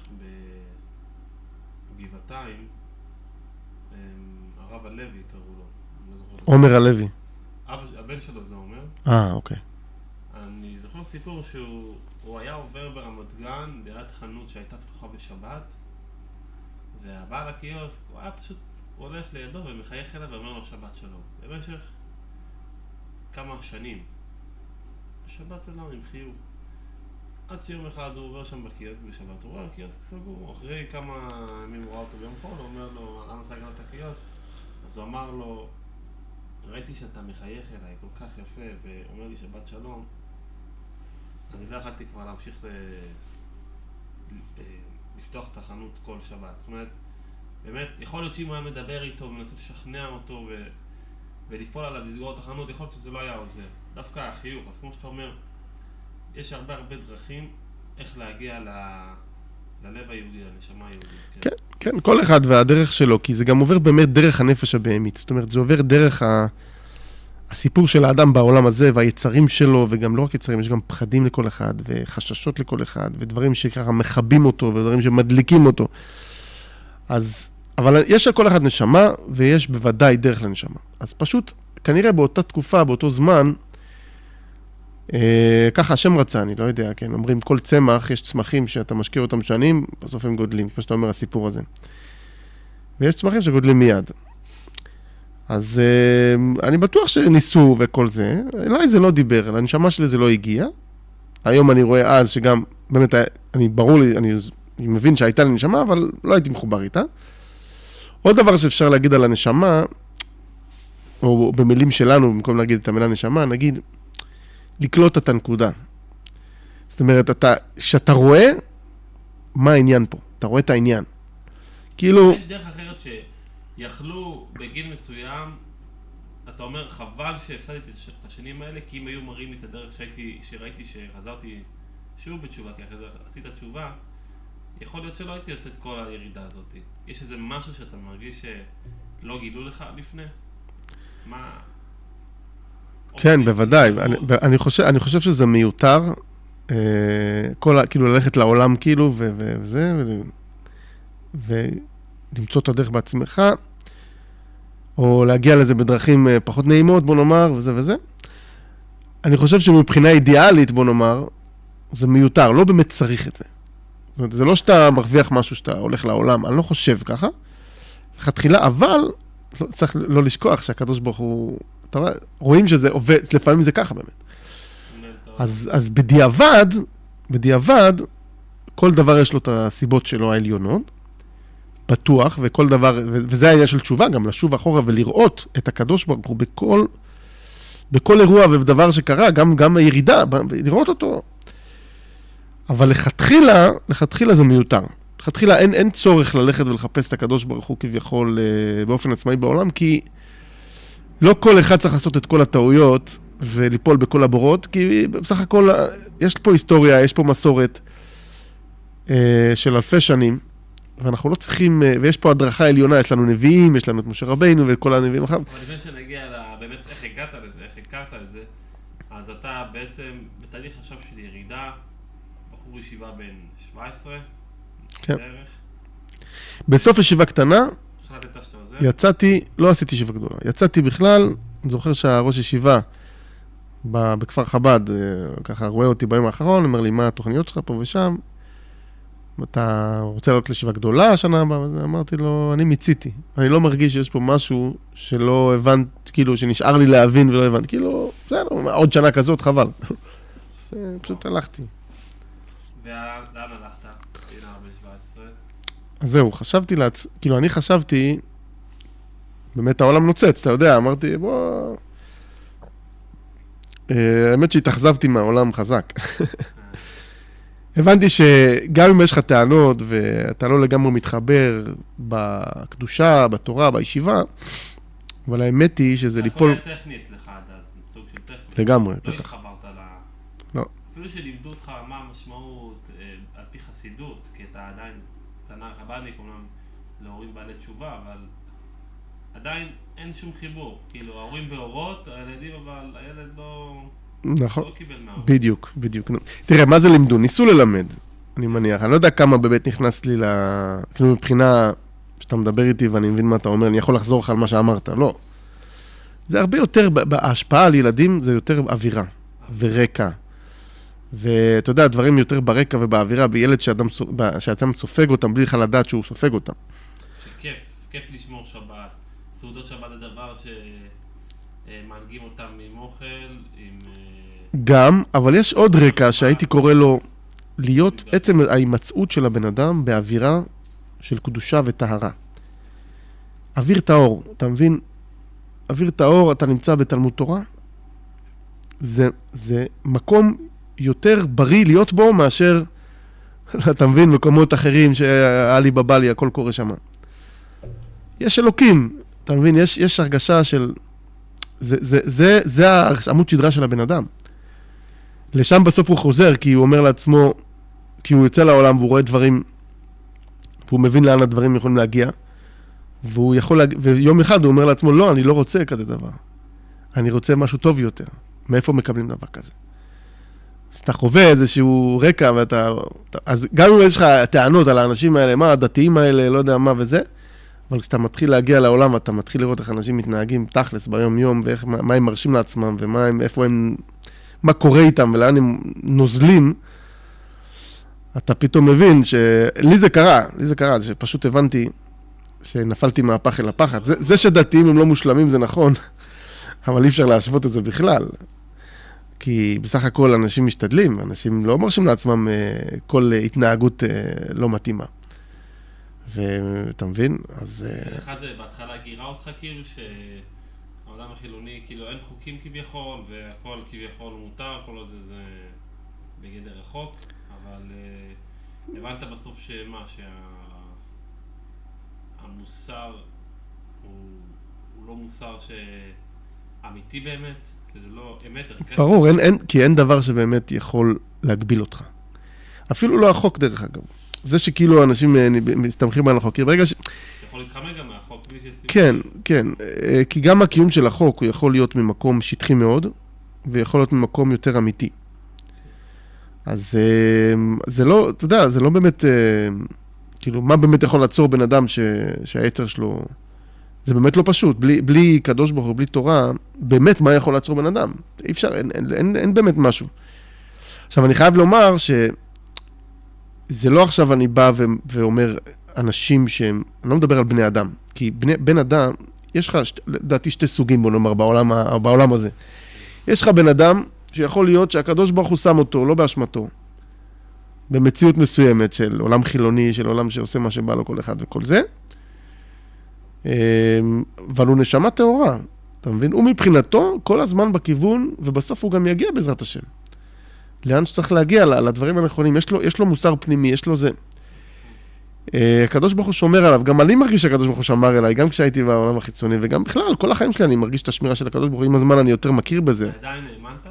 [SPEAKER 1] בגבעתיים, הרב הלוי קראו לו.
[SPEAKER 2] עומר הלוי.
[SPEAKER 1] הבן שלו זה עומר.
[SPEAKER 2] אוקיי.
[SPEAKER 1] אני זוכר סיפור שהוא היה עובר ברמת גן ליד חנות שהייתה פתוחה בשבת, והבעל הקיוסק, הוא היה פשוט הולך לידו ומחייך אליו ואומר לו שבת שלום. במשך כמה שנים. שבת שלום עם חיוך. עד שיום אחד הוא עובר שם בקיוסק בשבת, הוא רואה הקיוסק סגור. אחרי כמה ימים הוא ראה אותו ביום חול, הוא אומר לו, למה סגרת את הקיוסק? אז הוא אמר לו, ראיתי שאתה מחייך אליי כל כך יפה, ואומר לי שבת שלום. אני לא יכולתי כבר להמשיך לפתוח את החנות כל שבת. זאת אומרת, באמת, יכול להיות שאם הוא היה מדבר איתו ומנסה לשכנע אותו ולפעול עליו, לסגור את החנות, יכול להיות שזה לא היה עוזר. דווקא החיוך, אז כמו שאתה אומר, יש הרבה דרכים איך להגיע ללב היהודי, לנשמה היהודית.
[SPEAKER 2] כן, כן, כל אחד והדרך שלו, כי זה גם עובר באמת דרך הנפש הבהמית. זאת אומרת, זה עובר דרך הסיפור של האדם בעולם הזה, והיצרים שלו, וגם לא רק יצרים, יש גם פחדים לכל אחד, וחששות לכל אחד, ודברים שככה מחבים אותו, ודברים שמדליקים אותו. אז, אבל יש לכל אחד נשמה, ויש בוודאי דרך לנשמה. אז פשוט, כנראה באותה תקופה, באותו זמן, ככה השם רצה, אני לא יודע, כן, אומרים כל צמח, יש צמחים שאתה משקיע אותם שנים, בסוף הם גודלים, כמו שאתה אומר, הסיפור הזה. ויש צמחים שגודלים מיד. אז אני בטוח שניסו וכל זה, אליי זה לא דיבר, לנשמה שלי זה לא הגיע. היום אני רואה אז שגם, באמת, ברור לי, אני מבין שהייתה לי נשמה, אבל לא הייתי מחובר איתה. עוד דבר שאפשר להגיד על הנשמה, או במילים שלנו, במקום להגיד את המילה נשמה, נגיד, לקלוט את הנקודה. זאת אומרת, שאתה רואה מה העניין פה, אתה רואה את העניין. כאילו...
[SPEAKER 1] יש דרך אחרת שיכלו בגיל מסוים, אתה אומר, חבל שהפסדתי את השנים האלה, כי אם היו מראים לי את הדרך שראיתי שחזרתי שוב בתשובה, כי אחרי זה עשית תשובה, יכול להיות שלא הייתי עושה את כל הירידה הזאת. יש איזה משהו שאתה מרגיש שלא גילו לך לפני? מה...
[SPEAKER 2] כן, בוודאי. אני חושב שזה מיותר, כאילו ללכת לעולם כאילו, וזה, ולמצוא את הדרך בעצמך, או להגיע לזה בדרכים פחות נעימות, בוא נאמר, וזה וזה. אני חושב שמבחינה אידיאלית, בוא נאמר, זה מיותר, לא באמת צריך את זה. זאת אומרת, זה לא שאתה מרוויח משהו שאתה הולך לעולם, אני לא חושב ככה. לכתחילה, אבל צריך לא לשכוח שהקדוש ברוך הוא... רואים שזה עובד, לפעמים זה ככה באמת. אז בדיעבד, כל דבר יש לו את הסיבות שלו העליונות, בטוח, וכל דבר, וזה העניין של תשובה, גם לשוב אחורה ולראות את הקדוש ברוך הוא בכל אירוע ובדבר שקרה, גם הירידה, לראות אותו. אבל לכתחילה זה מיותר. לכתחילה אין צורך ללכת ולחפש את הקדוש ברוך הוא כביכול באופן עצמאי בעולם, כי לא כל אחד צריך לעשות את כל הטעויות וליפול בכל הבורות, כי בסך הכל יש פה היסטוריה, יש פה מסורת של אלפי שנים, ואנחנו לא צריכים, ויש פה הדרכה עליונה, יש לנו נביאים, יש לנו את משה רבינו וכל הנביאים אחר.
[SPEAKER 1] אבל לפני שנגיע באמת איך הגעת לזה, איך הכרת לזה, אז אתה בעצם בתהליך עכשיו של ירידה, בחור ישיבה בין 17,
[SPEAKER 2] כן.
[SPEAKER 1] בערך.
[SPEAKER 2] בסוף ישיבה קטנה,
[SPEAKER 1] החלטת שאתה עוזר?
[SPEAKER 2] יצאתי, לא עשיתי ישיבה גדולה, יצאתי בכלל, אני זוכר שהראש ישיבה בכפר חב"ד, ככה רואה אותי ביום האחרון, אומר לי, מה התוכניות שלך פה ושם? אתה רוצה לעלות לישיבה גדולה השנה הבאה? אמרתי לו, אני מיציתי. אני לא מרגיש שיש פה משהו שלא הבנת, כאילו, שנשאר לי להבין ולא הבנת. כאילו, בסדר, עוד שנה כזאת, חבל. פשוט הלכתי.
[SPEAKER 1] ולאן הלכת? בגיל 17?
[SPEAKER 2] אז זהו, כאילו, אני חשבתי, באמת העולם נוצץ, אתה יודע, אמרתי, בוא... האמת שהתאכזבתי מהעולם חזק. הבנתי שגם אם יש לך טענות ואתה לא לגמרי מתחבר בקדושה, בתורה, בישיבה, אבל האמת היא שזה ליפול...
[SPEAKER 1] הכל היה טכני אצלך עד אז, סוג של טכני.
[SPEAKER 2] לגמרי,
[SPEAKER 1] לא
[SPEAKER 2] בטח.
[SPEAKER 1] התחברת
[SPEAKER 2] לא.
[SPEAKER 1] אפילו שלימדו אותך מה המשמעות על פי חסידות, כי אתה עדיין תנ"ך חב"דניק, אומנם להורים בעלי תשובה, אבל עדיין אין שום חיבור. כאילו, ההורים והורות, הילדים, אבל הילד לא...
[SPEAKER 2] נכון,
[SPEAKER 1] לא קיבל מההורים.
[SPEAKER 2] בדיוק. תראה, מה זה לימדו? ניסו ללמד, אני מניח. אני לא יודע כמה באמת נכנס לי כאילו מבחינה שאתה מדבר איתי ואני מבין מה אתה אומר, אני יכול לחזור לך על מה שאמרת, לא. זה הרבה יותר, ההשפעה על ילדים זה יותר אווירה ורקע. ואתה יודע, דברים יותר ברקע ובאווירה, בילד שאדם סופג אותם בלי לך לדעת שהוא סופג אותם.
[SPEAKER 1] כיף לשמור שבת. סעודות שבת זה דבר שמנהגים אותם עם אוכל, עם...
[SPEAKER 2] גם, אבל יש עוד רקע שהייתי קורא לו להיות עצם ההימצאות של הבן אדם באווירה של קדושה וטהרה. אוויר טהור, אתה מבין? אוויר טהור, אתה נמצא בתלמוד תורה, זה מקום יותר בריא להיות בו מאשר, אתה מבין, מקומות אחרים שעלי בבלי, הכל קורה שם. יש אלוקים, אתה מבין, יש הרגשה של... זה העמוד שדרה של הבן אדם. לשם בסוף הוא חוזר, כי הוא אומר לעצמו, כי הוא יוצא לעולם והוא רואה דברים והוא מבין לאן הדברים יכולים להגיע, ויום אחד הוא אומר לעצמו, לא, אני לא רוצה כזה דבר. אני רוצה משהו טוב יותר. מאיפה מקבלים דבר כזה? אז אתה חווה איזשהו רקע, אז גם אם יש לך טענות על האנשים האלה, מה, הדתיים האלה, לא יודע מה וזה, אבל כשאתה מתחיל להגיע לעולם, אתה מתחיל לראות איך אנשים מתנהגים תכלס ביום-יום, ומה הם מרשים לעצמם, מה קורה איתם, ולאן הם נוזלים, אתה פתאום מבין לי זה קרה, שפשוט הבנתי שנפלתי מהפח אל הפחד. זה שדתיים הם לא מושלמים זה נכון, אבל אי אפשר להשוות את זה בכלל. כי בסך הכל אנשים משתדלים, אנשים לא מרשים לעצמם כל התנהגות לא מתאימה. ואתה מבין? אז...
[SPEAKER 1] אחד זה בהתחלה גירה אותך כאילו שהעולם החילוני, כאילו אין חוקים כביכול, והכל כביכול מותר, כל עוד זה בגדר רחוק, אבל הבנת בסוף שמה, שהמוסר הוא לא מוסר אמיתי באמת, כי זה לא אמת.
[SPEAKER 2] ברור, כי אין דבר שבאמת יכול להגביל אותך. אפילו לא החוק דרך אגב. זה שכאילו אנשים מסתמכים על החוק, ברגע ש...
[SPEAKER 1] יכול להתחמק גם מהחוק בלי שיש...
[SPEAKER 2] כן, כן, כי גם הקיום של החוק הוא יכול להיות ממקום שטחי מאוד, ויכול להיות ממקום יותר אמיתי. אז זה לא, אתה יודע, זה לא באמת, כאילו, מה באמת יכול לעצור בן אדם שהיצר שלו, זה באמת לא פשוט, בלי קדוש ברוך הוא, בלי תורה, באמת מה יכול לעצור בן אדם? אי אפשר, אין באמת משהו. עכשיו, אני חייב לומר זה לא עכשיו אני בא ואומר אנשים שהם, אני לא מדבר על בני אדם, כי בן אדם, יש לך, לדעתי שתי סוגים בוא נאמר בעולם הזה. יש לך בן אדם שיכול להיות שהקדוש ברוך הוא שם אותו, לא באשמתו, במציאות מסוימת של עולם חילוני, של עולם שעושה מה שבא לו כל אחד וכל זה, אבל הוא נשמה טהורה, אתה מבין? הוא מבחינתו כל הזמן בכיוון, ובסוף הוא גם יגיע בעזרת השם. לאן שצריך להגיע, לדברים הנכונים, יש לו מוסר פנימי, יש לו זה. הקדוש ברוך הוא שומר עליו, גם אני מרגיש שהקדוש ברוך הוא שמר אליי, גם כשהייתי בעולם החיצוני, וגם בכלל, כל החיים שלי אני מרגיש את השמירה של הקדוש ברוך הוא, עם הזמן אני יותר מכיר בזה.
[SPEAKER 1] עדיין האמנת?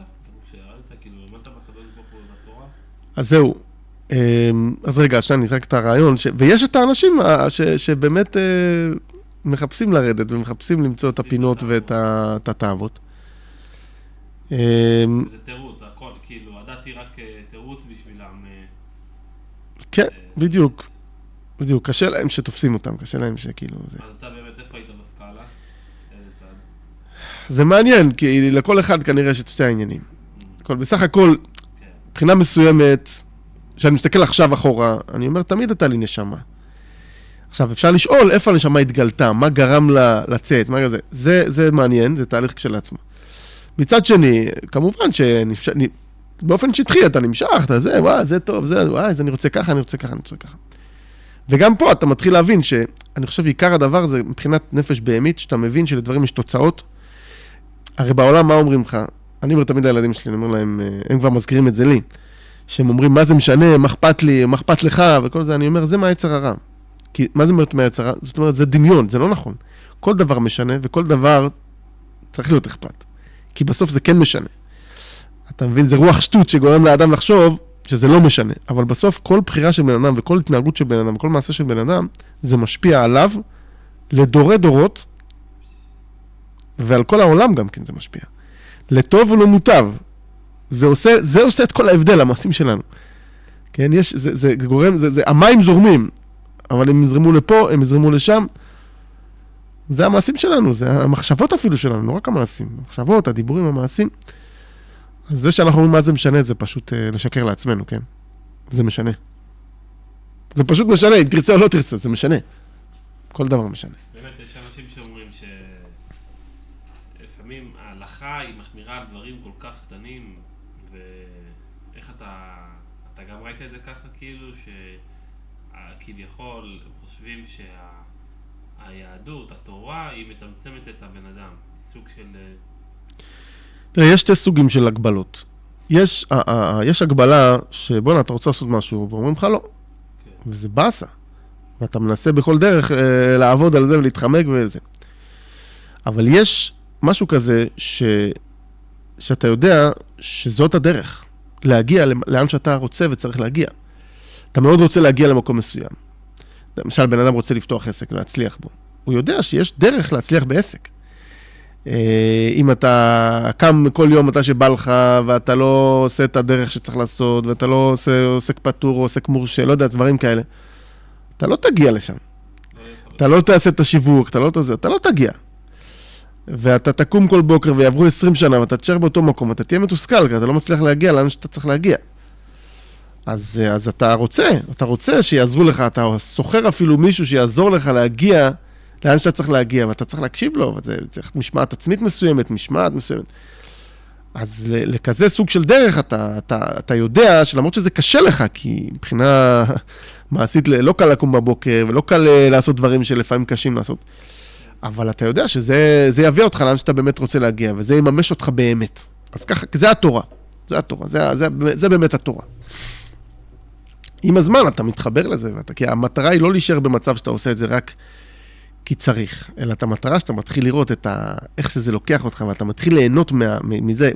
[SPEAKER 1] כאילו, האמנת בקדוש ברוך הוא בתורה?
[SPEAKER 2] אז זהו. אז רגע, שאני נזרק את הרעיון, ויש את האנשים שבאמת מחפשים לרדת, ומחפשים למצוא את הפינות ואת התאוות.
[SPEAKER 1] זה תירוץ, זה הכל, כאילו, הדעתי רק תירוץ בשבילם.
[SPEAKER 2] כן, בדיוק. בדיוק, קשה להם שתופסים אותם, קשה להם שכאילו...
[SPEAKER 1] אז אתה באמת איפה היית בסקאלה? איזה צד?
[SPEAKER 2] זה מעניין, כי לכל אחד כנראה יש את שתי העניינים. בסך הכל, מבחינה מסוימת, כשאני מסתכל עכשיו אחורה, אני אומר, תמיד הייתה לי נשמה. עכשיו, אפשר לשאול איפה הנשמה התגלתה, מה גרם לה לצאת, מה זה. זה מעניין, זה תהליך כשלעצמו. מצד שני, כמובן באופן שטחי אתה נמשך, אתה זה, וואי, זה טוב, זה, וואי, אני רוצה ככה, אני רוצה ככה, אני רוצה ככה. וגם פה אתה מתחיל להבין שאני חושב עיקר הדבר זה מבחינת נפש בהמית, שאתה מבין שלדברים יש תוצאות. הרי בעולם מה אומרים לך? אני אומר תמיד לילדים שלי, אני אומר להם, הם כבר מזכירים את זה לי, שהם אומרים מה זה משנה, מה אכפת לי, מה אכפת לך, וכל זה, אני אומר, זה מה היצר הרע. כי מה זה אומרת מה היצר הרע? זאת אומרת, זה דמיון, זה לא נכון. כל דבר משנה, וכל דבר צריך להיות אכפת. כי בסוף זה כן משנה. אתה מבין, זה רוח שטות שגורם לאדם לחשוב שזה לא משנה. אבל בסוף כל בחירה של בן אדם וכל התנהגות של בן אדם וכל מעשה של בן אדם, זה משפיע עליו לדורי דורות, ועל כל העולם גם כן זה משפיע. לטוב ולמוטב. זה עושה את כל ההבדל, המעשים שלנו. כן, זה גורם, המים זורמים, אבל הם יזרמו לפה, הם יזרמו לשם. זה המעשים שלנו, זה המחשבות אפילו שלנו, לא רק המעשים. המחשבות, הדיבורים, המעשים. אז זה שאנחנו אומרים מה זה משנה, זה פשוט לשקר לעצמנו, כן? זה משנה. זה פשוט משנה, אם תרצה או לא תרצה, זה משנה. כל דבר משנה.
[SPEAKER 1] באמת, יש אנשים שאומרים שלפעמים ההלכה היא מחמירה על דברים כל כך קטנים, ואיך אתה גם ראית את זה ככה, כאילו, שכביכול חושבים היהדות, התורה, היא מצמצמת את הבן אדם. סוג של...
[SPEAKER 2] תראה, יש שתי סוגים של הגבלות. יש הגבלה שבוא, אתה רוצה לעשות משהו, ואומרים לך לא. Okay. וזה באסה. ואתה מנסה בכל דרך לעבוד על זה ולהתחמק וזה. אבל יש משהו כזה שאתה יודע שזאת הדרך. להגיע לאן שאתה רוצה וצריך להגיע. אתה מאוד רוצה להגיע למקום מסוים. למשל, בן אדם רוצה לפתוח עסק, להצליח בו. הוא יודע שיש דרך להצליח בעסק. אם אתה קם כל יום מתי שבא לך, ואתה לא עושה את הדרך שצריך לעשות, ואתה לא עושה עוסק פטור או עוסק מורשה, לא יודע, דברים כאלה, אתה לא תגיע לשם. אתה לא תעשה את השיווק, אתה לא תגיע. ואתה תקום כל בוקר ויעברו 20 שנה, ואתה תשאר באותו מקום, אתה תהיה מתוסכל, כי אתה לא מצליח להגיע לאן שאתה צריך להגיע. אז אתה רוצה שיעזרו לך, אתה סוחר אפילו מישהו שיעזור לך להגיע לאן שאתה צריך להגיע, ואתה צריך להקשיב לו, וזה צריך משמעת עצמית מסוימת, משמעת מסוימת. אז לכזה סוג של דרך, אתה יודע שלמרות שזה קשה לך, כי מבחינה מעשית לא קל לקום בבוקר, ולא קל לעשות דברים שלפעמים קשים לעשות, אבל אתה יודע שזה יביא אותך לאן שאתה באמת רוצה להגיע, וזה יממש אותך באמת. אז ככה, זה התורה. זה באמת התורה. עם הזמן אתה מתחבר לזה, כי המטרה היא לא להישאר במצב שאתה עושה את זה רק כי צריך, אלא את המטרה שאתה מתחיל לראות איך שזה לוקח אותך, ואתה מתחיל ליהנות מזה,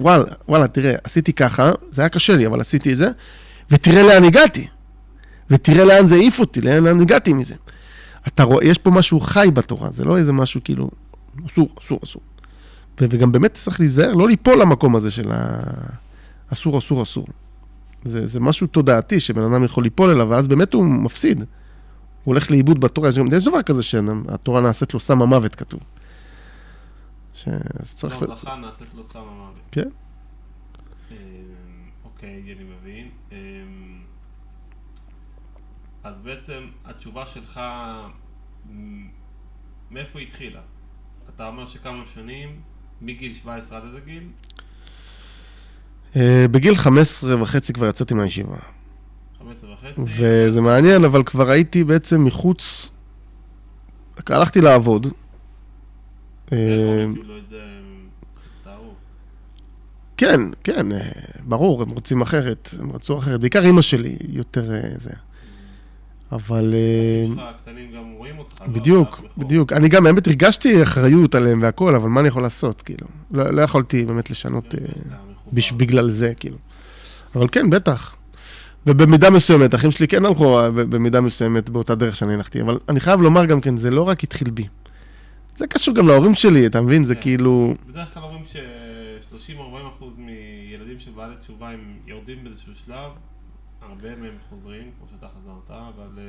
[SPEAKER 2] וואלה, תראה, עשיתי ככה, זה היה קשה לי, אבל עשיתי את זה, ותראה לאן הגעתי, ותראה לאן זה העיף אותי, לאן הגעתי מזה. אתה רואה, יש פה משהו חי בתורה, זה לא איזה משהו כאילו, אסור. וגם באמת צריך להיזהר, לא ליפול למקום הזה של אסור. זה משהו תודעתי שבן אדם יכול ליפול אליו, ואז באמת הוא מפסיד. הוא הולך לאיבוד בתורה, יש דבר כזה שהתורה נעשית לו סם המוות, כתוב.
[SPEAKER 1] לא, זכה נעשית לו סם המוות.
[SPEAKER 2] כן.
[SPEAKER 1] אוקיי, אני מבין. אז בעצם התשובה שלך, מאיפה היא התחילה? אתה אומר שכמה שנים, מגיל 17 עד איזה גיל?
[SPEAKER 2] בגיל 15.5 כבר יצאתי מהישיבה.
[SPEAKER 1] 15.5?
[SPEAKER 2] וזה מעניין, אבל כבר הייתי בעצם מחוץ, הלכתי לעבוד.
[SPEAKER 1] ואיפה כאילו את זה, תארו?
[SPEAKER 2] כן, ברור, הם רוצים אחרת, הם רצו אחרת. בעיקר אמא שלי יותר זה. אבל...
[SPEAKER 1] יש לך הקטנים גם רואים אותך.
[SPEAKER 2] בדיוק. אני גם באמת הרגשתי אחריות עליהם והכל, אבל מה אני יכול לעשות, כאילו? לא יכולתי באמת לשנות בגלל זה, כאילו. אבל כן, בטח. ובמידה מסוימת, אחים שלי כן הלכו במידה מסוימת באותה דרך שאני הלכתי, אבל אני חייב לומר גם כן, זה לא רק התחיל בי. זה קשור גם להורים שלי, אתה מבין? זה כאילו...
[SPEAKER 1] בדרך כלל אומרים ש30-40% מילדים שבעלי תשובה הם יורדים באיזשהו שלב, הרבה מהם חוזרים, כמו שאתה חזרת, אבל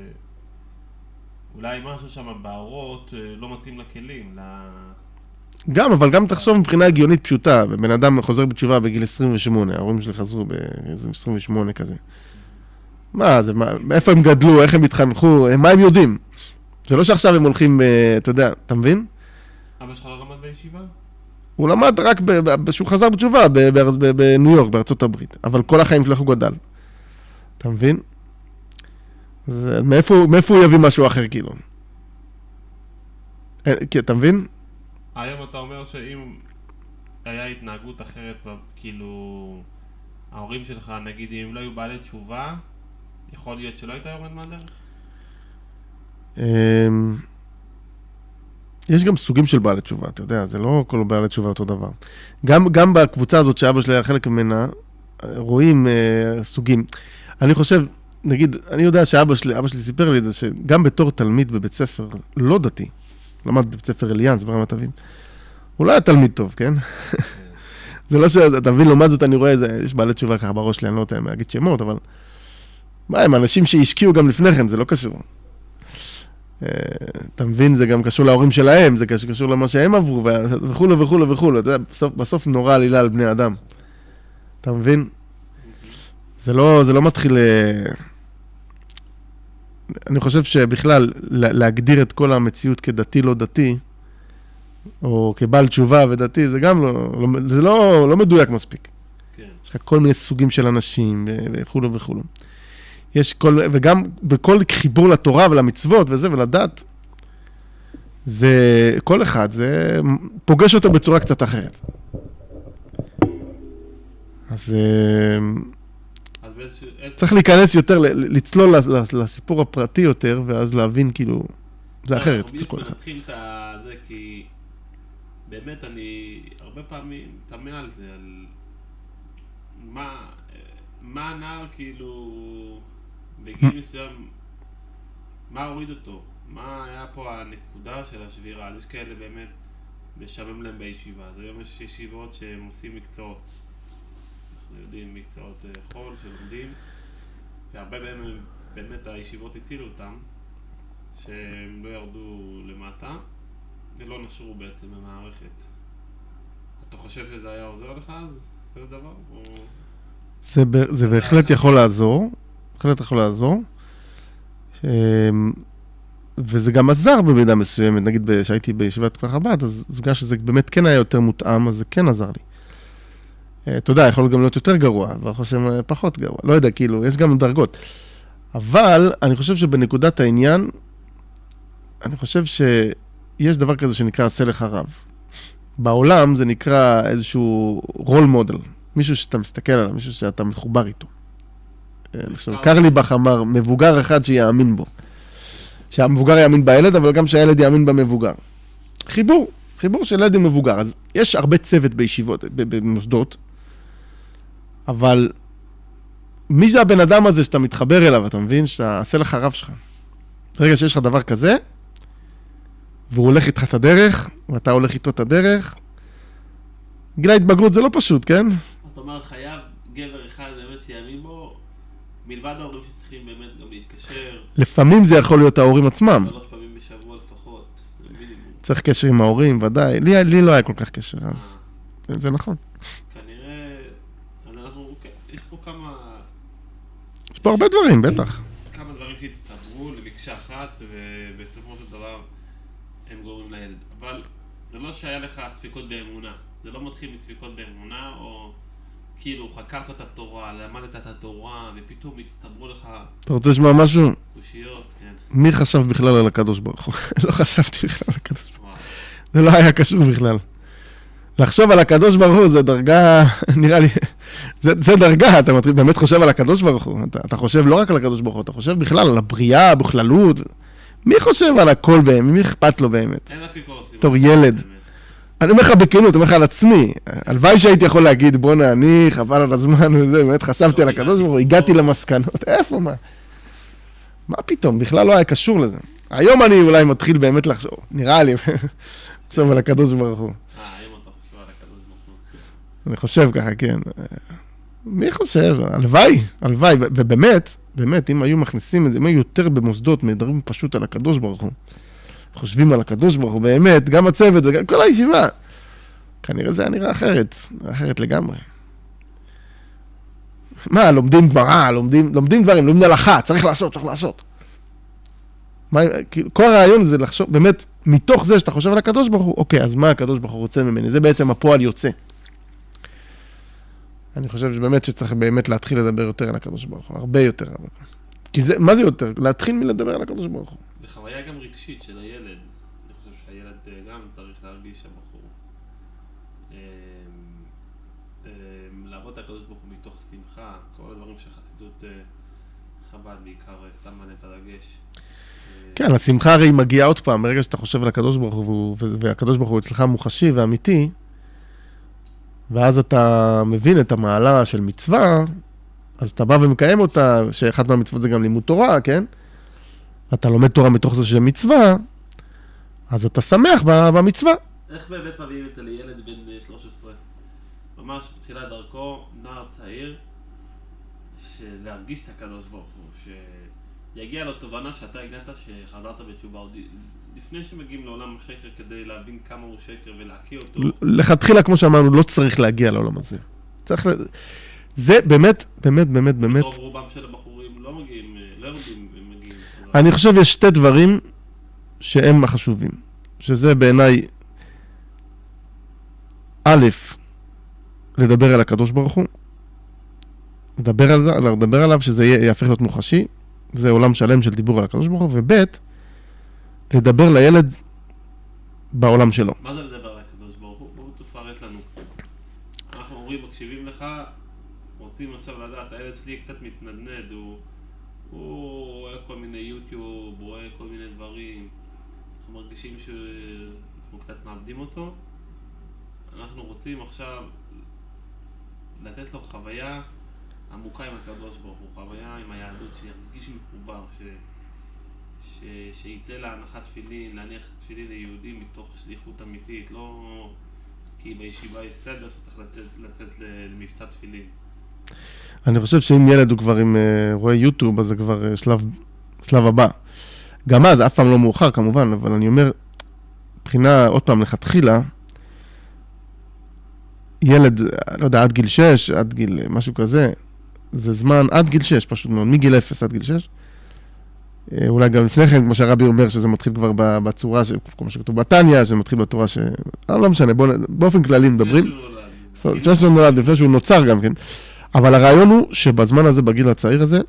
[SPEAKER 1] אולי משהו שם בהורות לא מתאים לכלים,
[SPEAKER 2] אבל גם תחשוב מבחינה הגיונית פשוטה, בן אדם חוזר בתשובה בגיל 28, ההורים שלי חזרו באיזה 28 כזה. מה זה, איפה הם גדלו, איך הם התחנכו, מה הם יודעים? זה לא שעכשיו הם הולכים, אתה יודע, אתה מבין?
[SPEAKER 1] אבא שלך לא למד בישיבה?
[SPEAKER 2] הוא למד רק שהוא חזר בתשובה בניו יורק, בארצות הברית, אבל כל החיים שלו הוא גדל. אתה מבין? מאיפה הוא יביא משהו אחר, כאילו? אתה מבין?
[SPEAKER 1] היום אתה אומר שאם היה התנהגות אחרת, כאילו, ההורים שלך, נגיד, אם לא היו בעלי תשובה, יכול להיות שלא היית יורד מהדרך?
[SPEAKER 2] יש גם סוגים של בעלי תשובה, אתה יודע, זה לא כל בעלי תשובה אותו דבר. גם בקבוצה הזאת שאבא שלי היה חלק ממנה, רואים סוגים. אני חושב, נגיד, אני יודע שאבא שלי סיפר לי את זה, שגם בתור תלמיד בבית ספר לא דתי, למד בבית ספר אליאנס, ברמת אביב, הוא לא היה תלמיד טוב, כן? זה לא שאתה מבין, לעומת זאת אני רואה, יש בעלי תשובה ככה בראש שלי, אני לא יודע להגיד שמות, אבל מה, הם אנשים שהשקיעו גם לפני כן, זה לא קשור. אתה מבין, זה גם קשור להורים שלהם, זה קשור למה שהם עברו, וכו'. בסוף נורא עלילה על בני אדם. אתה מבין? זה לא מתחיל... אני חושב שבכלל, להגדיר את כל המציאות כדתי לא דתי, או כבעל תשובה ודתי, זה גם לא מדויק מספיק.
[SPEAKER 1] כן.
[SPEAKER 2] יש לך כל מיני סוגים של אנשים, וכו'. יש וגם בכל חיבור לתורה ולמצוות וזה, ולדת, זה, כל אחד, זה פוגש אותו בצורה קצת אחרת. אז צריך להיכנס יותר, לצלול לסיפור הפרטי יותר, ואז להבין כאילו, זה אחרת.
[SPEAKER 1] אנחנו בדיוק מנתחים את זה, כי באמת אני הרבה פעמים תמה על זה, על מה הנער כאילו בגיל מסוים מה הוריד אותו? מה היה פה הנקודה של השבירה? יש כאלה באמת משלם להם בישיבה. אז היום יש ישיבות שהם עושים מקצועות. אנחנו יודעים מקצועות חול שלומדים, והרבה מהם באמת הישיבות הצילו אותם, שהם לא ירדו למטה ולא נשרו בעצם במערכת. אתה חושב שזה היה עוזר לך אז? כזה דבר? או...
[SPEAKER 2] זה בהחלט יכול לעזור, בהחלט יכול לעזור. וזה גם עזר במידה מסוימת, נגיד שהייתי בישיבת כפר חב"ד, אז בגלל שזה באמת כן היה יותר מותאם, אז זה כן עזר לי. אתה יודע, יכול גם להיות יותר גרוע, ואני חושב פחות גרוע, לא יודע, כאילו, יש גם דרגות. אבל אני חושב שבנקודת העניין, אני חושב שיש דבר כזה שנקרא עשה לך רב. בעולם זה נקרא איזשהו רול מודל, מישהו שאתה מסתכל עליו, מישהו שאתה מחובר איתו. עכשיו, קרליבך אמר, מבוגר אחד שיאמין בו. שהמבוגר יאמין בילד, אבל גם שהילד יאמין במבוגר. חיבור של ילד עם מבוגר. אז יש הרבה צוות בישיבות, במוסדות, אבל מי זה הבן אדם הזה שאתה מתחבר אליו, אתה מבין? שאתה עשה לך רב שלך. ברגע שיש לך דבר כזה, והוא הולך איתך את הדרך, ואתה הולך איתו את הדרך, גיל ההתבגרות זה לא פשוט, כן?
[SPEAKER 1] זאת אומרת, חייב גבר אחד באמת שיאמין בו, מלבד ההורים שצריכים באמת גם להתקשר.
[SPEAKER 2] לפעמים זה יכול להיות ההורים עצמם.
[SPEAKER 1] 3 פעמים בשבוע לפחות, מינימום.
[SPEAKER 2] צריך קשר עם ההורים, ודאי. לי לא היה כל כך קשר, אז זה נכון.
[SPEAKER 1] כנראה, אז אנחנו, יש פה כמה...
[SPEAKER 2] יש פה הרבה דברים, בטח.
[SPEAKER 1] כמה דברים שהצטברו למקשה אחת, ובסופו של דבר הם גורמים לילד. אבל זה לא שהיה לך ספיקות באמונה. זה לא מתחיל מספיקות באמונה, או... כאילו, חקרת את התורה, למדת את התורה, ופתאום הצטברו לך...
[SPEAKER 2] אתה רוצה לשמוע משהו?
[SPEAKER 1] קושיות, כן.
[SPEAKER 2] מי חשב בכלל על הקדוש ברוך הוא? לא חשבתי בכלל על הקדוש ברוך הוא. זה לא היה קשור בכלל. לחשוב על הקדוש ברוך הוא זה דרגה, נראה לי, זה דרגה, אתה באמת חושב על הקדוש ברוך הוא. אתה חושב לא רק על הקדוש ברוך הוא, אתה חושב בכלל על הבריאה, בכללות. מי חושב על הכל באמת? מי אכפת לו באמת?
[SPEAKER 1] אין אפיקורסים.
[SPEAKER 2] בתור ילד. אני אומר לך בכנות, אני אומר לך על עצמי. הלוואי שהייתי יכול להגיד, בוא'נה, אני חבל על הזמן וזה, באמת חשבתי על הקדוש ברוך הוא, הגעתי למסקנות. איפה, מה? מה פתאום? בכלל לא היה קשור לזה. היום אני אולי מתחיל באמת לחשוב, נראה לי, לחשוב על הקדוש ברוך הוא.
[SPEAKER 1] היום אתה חושב על הקדוש ברוך הוא.
[SPEAKER 2] אני חושב ככה, כן. מי חושב? הלוואי, ובאמת, אם היו מכניסים את זה, אם היו יותר במוסדות, מדברים פשוט על הקדוש ברוך הוא. חושבים על הקדוש ברוך הוא, באמת, גם הצוות וגם כל הישיבה. כנראה זה היה נראה אחרת לגמרי. מה, לומדים גמרא, לומדים דברים, לומדים הלכה, צריך לעשות. כל הרעיון זה לחשוב, באמת, מתוך זה שאתה חושב על הקדוש ברוך הוא, אוקיי, אז מה הקדוש ברוך הוא רוצה ממני? זה בעצם הפועל יוצא. אני חושב שבאמת שצריך באמת להתחיל לדבר יותר על הקדוש ברוך הוא, הרבה יותר. כי זה, מה זה יותר? להתחיל מלדבר על הקדוש ברוך הוא.
[SPEAKER 1] בחוויה גם רגשית של הילד. אני חושב שהילד גם צריך להרגיש שהבחור. לעבוד את הקדוש ברוך הוא מתוך שמחה, כל הדברים שחסידות חב"ד בעיקר שמה להם את הדגש.
[SPEAKER 2] כן, השמחה הרי מגיעה עוד פעם, ברגע שאתה חושב על הקדוש ברוך הוא, והקדוש ברוך הוא אצלך מוחשי ואמיתי, ואז אתה מבין את המעלה של מצווה, אז אתה בא ומקיים אותה, שאחת מהמצוות זה גם לימוד תורה, כן? אתה לומד תורה מתוך זה שזה מצווה, אז אתה שמח במצווה.
[SPEAKER 1] איך באמת מביאים את זה לילד בן 13? ממש בתחילת דרכו, נער צעיר, להרגיש את הקדוש ברוך הוא, שיגיע לתובנה שאתה הגעת שחזרת בתשובה עוד לפני שמגיעים לעולם השקר כדי להבין כמה הוא שקר ולהכיר אותו.
[SPEAKER 2] לכתחילה, כמו שאמרנו, לא צריך להגיע לעולם הזה. זה באמת.
[SPEAKER 1] רוב רובם של הבחורים לא מגיעים, לא יורדים ומגיעים.
[SPEAKER 2] אני חושב יש 2 דברים שהם החשובים. שזה בעיניי, א', לדבר על הקדוש ברוך הוא, לדבר עליו שזה יהפך להיות מוחשי, זה עולם שלם של דיבור על הקדוש ברוך הוא, וב', לדבר לילד בעולם שלו.
[SPEAKER 1] מה זה לדבר על הקדוש ברוך הוא? בואו תפרט לנו קצת. אנחנו אומרים, מקשיבים לך, רוצים עכשיו לדעת, הילד שלי קצת מתנדנד, הוא רואה כל מיני יוטיוב, הוא רואה כל מיני דברים, אנחנו מרגישים שאנחנו קצת מאבדים אותו. אנחנו רוצים עכשיו לתת לו חוויה עמוקה עם הקדוש ברוך הוא, חוויה עם היהדות שירגיש מחובר, שיצא להנחת תפילין, להניח תפילין ליהודים מתוך שליחות אמיתית, לא כי בישיבה יש סדר שצריך לצאת למבצע תפילין.
[SPEAKER 2] אני חושב שאם ילד הוא כבר רואה יוטיוב, אז זה כבר שלב הבא. גם אז, אף פעם לא מאוחר כמובן, אבל אני אומר, מבחינה, עוד פעם, לכתחילה, ילד, לא יודע, עד גיל 6, עד גיל משהו כזה, זה זמן, עד גיל 6 פשוט מאוד, מגיל 0 עד גיל 6. אולי גם לפני כן, כמו שהרבי אומר, שזה מתחיל כבר בצורה, כמו שכתוב בתניא, שזה מתחיל בתורה לא משנה, באופן כללי מדברים. לפני שהוא נולד, לפני שהוא נוצר גם כן. אבל הרעיון הוא שבזמן הזה, בגיל הצעיר הזה,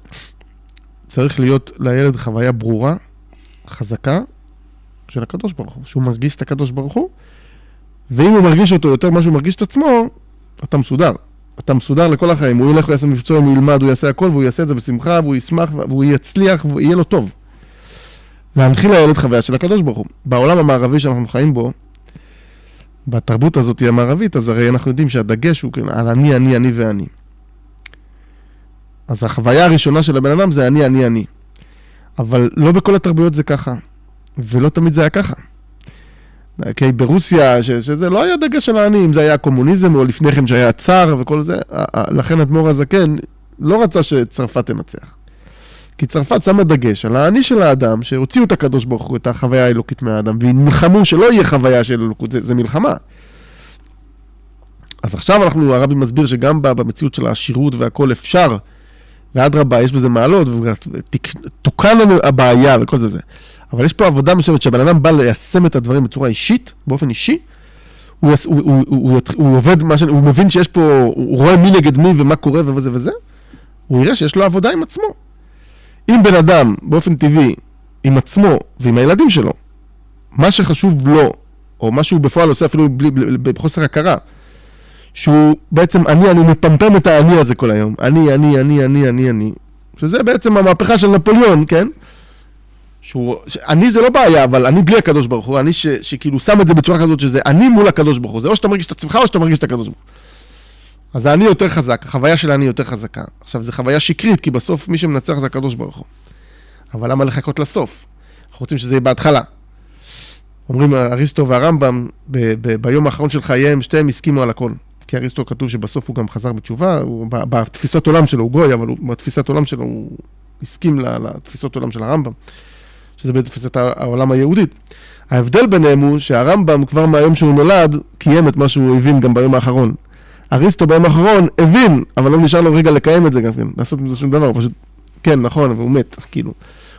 [SPEAKER 2] צריך להיות לילד חוויה ברורה, חזקה, של הקדוש ברוך הוא, שהוא מרגיש את הקדוש ברוך הוא, ואם הוא מרגיש אותו יותר מה שהוא מרגיש את עצמו, אתה מסודר. אתה מסודר לכל החיים. הוא ילך, הוא יעשה מבצוע, הוא ילמד, הוא יעשה הכל, והוא יעשה את זה בשמחה, והוא ישמח, והוא יצליח, והוא יהיה לו טוב. להנחיל לילד חוויה של הקדוש ברוך הוא. בעולם המערבי שאנחנו חיים בו, בתרבות הזאת המערבית, אז הרי אנחנו יודעים שהדגש הוא על אני, אני, אני ואני. אז החוויה הראשונה של הבן אדם זה אני, אני, אני. אבל לא בכל התרבויות זה ככה. ולא תמיד זה היה ככה. כי ברוסיה, שזה לא היה דגש על העני, אם זה היה קומוניזם, או לפני כן שהיה צאר וכל זה, לכן אדמו"ר הזקן לא רצה שצרפת תנצח. כי צרפת שמה דגש על העני של האדם, שהוציאו את הקדוש ברוך הוא, את החוויה האלוקית מהאדם, ונלחמו שלא יהיה חוויה של אלוקות, זה מלחמה. אז עכשיו הרבי מסביר שגם במציאות של העשירות והכל אפשר, ועד רבה, יש בזה מעלות, ותוקן לנו הבעיה וכל זה. אבל יש פה עבודה מסוימת שהבן אדם בא ליישם את הדברים בצורה אישית, באופן אישי, הוא עובד, הוא מבין שיש פה, הוא רואה מי נגד מי ומה קורה וזה וזה, הוא יראה שיש לו עבודה עם עצמו. אם בן אדם באופן טבעי, עם עצמו ועם הילדים שלו, מה שחשוב לו, או מה שהוא בפועל עושה אפילו בחוסר הכרה, שהוא בעצם אני מפמפם את האני הזה כל היום. אני. שזה בעצם המהפכה של נפוליאון, כן? אני זה לא בעיה, אבל אני בלי הקדוש ברוך הוא, אני שכאילו שם את זה בצורה כזאת שזה אני מול הקדוש ברוך הוא. זה או שאתה מרגיש את עצמך או שאתה מרגיש את הקדוש ברוך הוא. אז אני יותר חזק, החוויה של אני יותר חזקה. עכשיו, זו חוויה שקרית, כי בסוף מי שמנצח זה הקדוש ברוך הוא. אבל למה לחכות לסוף? אנחנו רוצים שזה יהיה בהתחלה. אומרים, אריסטו והרמב"ם, ביום האחרון של חייהם, שתיהם הסכימו על הכל. כי אריסטו כתוב שבסוף הוא גם חזר בתשובה, בתפיסת עולם שלו, הוא גוי, אבל בתפיסת עולם שלו הוא הסכים לתפיסות עולם של הרמב"ם, שזה בתפיסת העולם היהודית. ההבדל ביניהם הוא שהרמב"ם כבר מהיום שהוא נולד, קיים את מה שהוא הבין גם ביום האחרון. אריסטו ביום האחרון הבין, אבל לא נשאר לו רגע לקיים את זה גם כן, לעשות עם זה שום דבר, פשוט, כן, נכון, אבל הוא מת, כאילו.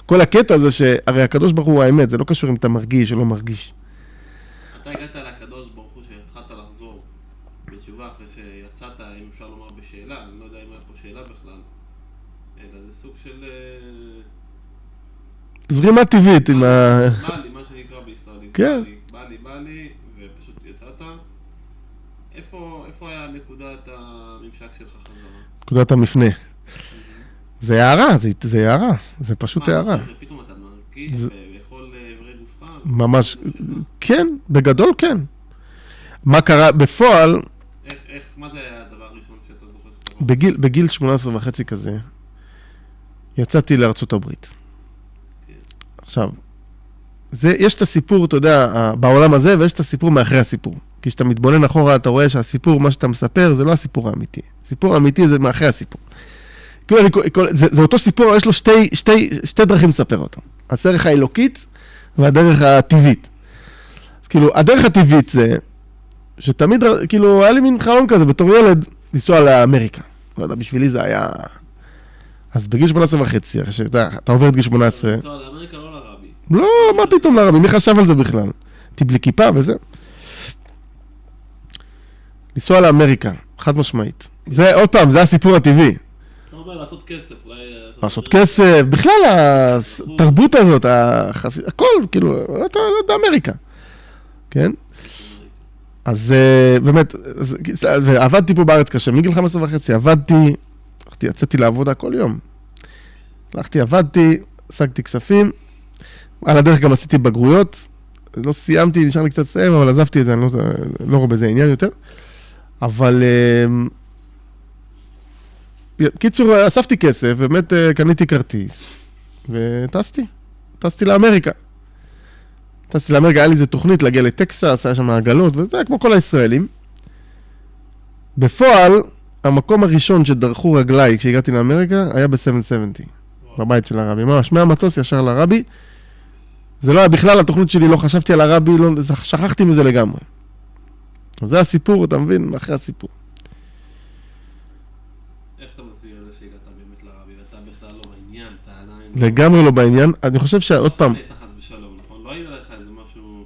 [SPEAKER 2] כל הקטע זה שהרי הקדוש ברוך הוא האמת, זה לא קשור אם אתה מרגיש או לא מרגיש.
[SPEAKER 1] אתה הגעת לקדוש ברוך הוא שהתחלת לחזור בתשובה אחרי שיצאת, אם אפשר לומר בשאלה, אני לא יודע אם היה פה שאלה בכלל, אלא זה סוג של...
[SPEAKER 2] זרימה טבעית עם ה...
[SPEAKER 1] בא לי, מה שנקרא בישראלית.
[SPEAKER 2] כן.
[SPEAKER 1] בא לי, ופשוט יצאת. איפה היה נקודת הממשק שלך חזרה?
[SPEAKER 2] נקודת המפנה. זה הערה, זה הערה, זה פשוט הערה.
[SPEAKER 1] פתאום אתה מרגיש בכל עברי גופך?
[SPEAKER 2] ממש, כן, בגדול כן. מה קרה בפועל?
[SPEAKER 1] מה זה היה הדבר הראשון שאתה זוכר?
[SPEAKER 2] בגיל 18.5 כזה, יצאתי לארצות הברית. עכשיו, יש את הסיפור, אתה יודע, בעולם הזה, ויש את הסיפור מאחרי הסיפור. כי כשאתה מתבונן אחורה, אתה רואה שהסיפור, מה שאתה מספר, זה לא הסיפור האמיתי. הסיפור האמיתי זה מאחרי הסיפור. זה אותו סיפור, יש לו שתי דרכים לספר אותו. הדרך האלוקית והדרך הטבעית. אז כאילו, הדרך הטבעית זה, שתמיד, כאילו, היה לי מין חלום כזה, בתור ילד, לנסוע לאמריקה. לא יודע, בשבילי זה היה... אז בגיל 18.5, אתה עובר את גיל 18...
[SPEAKER 1] לנסוע לאמריקה, לא לרבי.
[SPEAKER 2] לא, מה פתאום לרבי? מי חשב על זה בכלל? הייתי בלי כיפה וזה. לנסוע לאמריקה, חד משמעית. זה, עוד פעם, זה הסיפור הטבעי.
[SPEAKER 1] אתה אומר לעשות כסף, אולי...
[SPEAKER 2] לעשות כסף, בכלל התרבות הזאת, הכל, כאילו, אתה יודע, אמריקה. כן? אז באמת, עבדתי פה בארץ קשה, מגיל 15.5, עבדתי, יצאתי לעבודה כל יום. הלכתי, עבדתי, השגתי כספים, על הדרך גם עשיתי בגרויות, לא סיימתי, נשאר לי קצת לסיים, אבל עזבתי את זה, אני לא רואה בזה עניין יותר. אבל קיצור, אספתי כסף, באמת קניתי כרטיס, וטסתי טסתי לאמריקה. היה לי איזה תוכנית להגיע לטקסס, היה שם עגלות, וזה היה כמו כל הישראלים. בפועל, המקום הראשון שדרכו רגליי כשהגעתי לאמריקה, היה ב-770, בבית של הרבי. ממש, מהמטוס ישר לרבי. זה לא היה בכלל התוכנית שלי, לא חשבתי על הרבי, שכחתי מזה לגמרי. אז זה הסיפור, אתה מבין? אחרי הסיפור.
[SPEAKER 1] איך אתה מסביר את זה שהגעת באמת לרבי, ואתה בכלל לא בעניין, אתה עדיין...
[SPEAKER 2] לגמרי לא בעניין. אני חושב שעוד פעם...
[SPEAKER 1] לא שנית חס בשלום, נכון? לא היה לך איזה משהו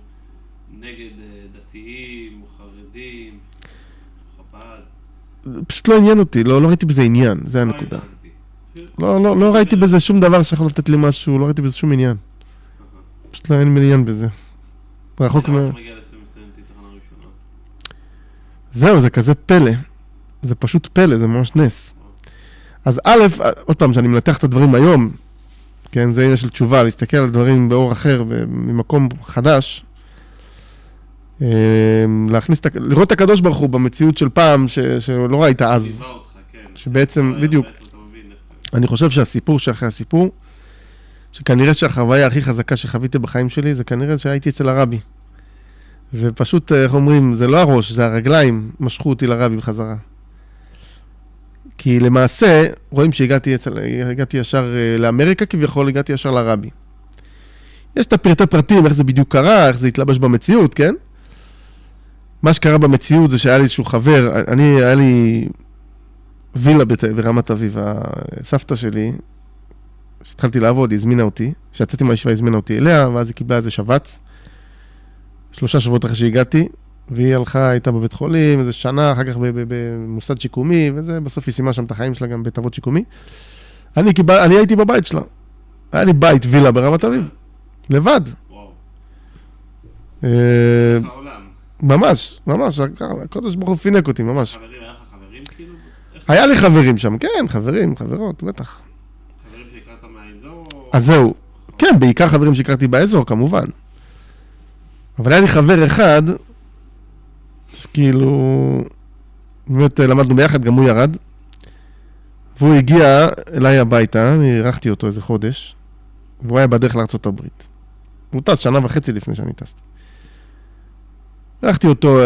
[SPEAKER 1] נגד דתיים, או חרדים, או חב"ד?
[SPEAKER 2] פשוט לא עניין אותי, לא ראיתי בזה עניין, זה הנקודה. לא ראיתי בזה שום דבר שיכול לתת לי משהו, לא ראיתי בזה שום עניין. פשוט לא אין לי עניין בזה. רחוק מה... זהו, זה כזה פלא. זה פשוט פלא, זה ממש נס. אז א', עוד פעם, שאני מנתח את הדברים היום, כן, זה עניין של תשובה, להסתכל על דברים באור אחר וממקום חדש, לראות את הקדוש ברוך הוא במציאות של פעם שלא ראית אז. שבעצם, בדיוק, אני חושב שהסיפור שאחרי הסיפור, שכנראה שהחוויה הכי חזקה שחוויתי בחיים שלי, זה כנראה שהייתי אצל הרבי. ופשוט, איך אומרים, זה לא הראש, זה הרגליים, משכו אותי לרבי בחזרה. כי למעשה, רואים שהגעתי ישר לאמריקה, כביכול הגעתי ישר לרבי. יש את הפרטי פרטים, איך זה בדיוק קרה, איך זה התלבש במציאות, כן? מה שקרה במציאות זה שהיה לי איזשהו חבר, היה לי וילה ברמת אביב, הסבתא שלי, שהתחלתי לעבוד, היא הזמינה אותי, שיצאתי מהישיבה, הזמינה אותי אליה, ואז היא קיבלה איזה שבץ, 3 שבועות אחרי שהגעתי, והיא הלכה, הייתה בבית חולים, איזה שנה, אחר כך במוסד שיקומי, וזה, בסוף היא סיימה שם את החיים שלה גם בית אבות שיקומי. אני הייתי בבית שלה. היה לי בית וילה ברמת אביב, לבד. ממש, הקודש ברוך הוא פינק אותי, ממש.
[SPEAKER 1] חברים, היה לך חברים כאילו?
[SPEAKER 2] היה לי חברים שם, כן, חברים, חברות, בטח.
[SPEAKER 1] חברים שהכרת מהאזור?
[SPEAKER 2] אז זהו, כן, בעיקר חברים שהכרתי באזור, כמובן. אבל היה לי חבר אחד, שכאילו, באמת למדנו ביחד, גם הוא ירד, והוא הגיע אליי הביתה, אני אירחתי אותו איזה חודש, והוא היה בדרך לארצות הברית. הוא טס 1.5 שנה לפני שאני טסתי. אירחתי אותו,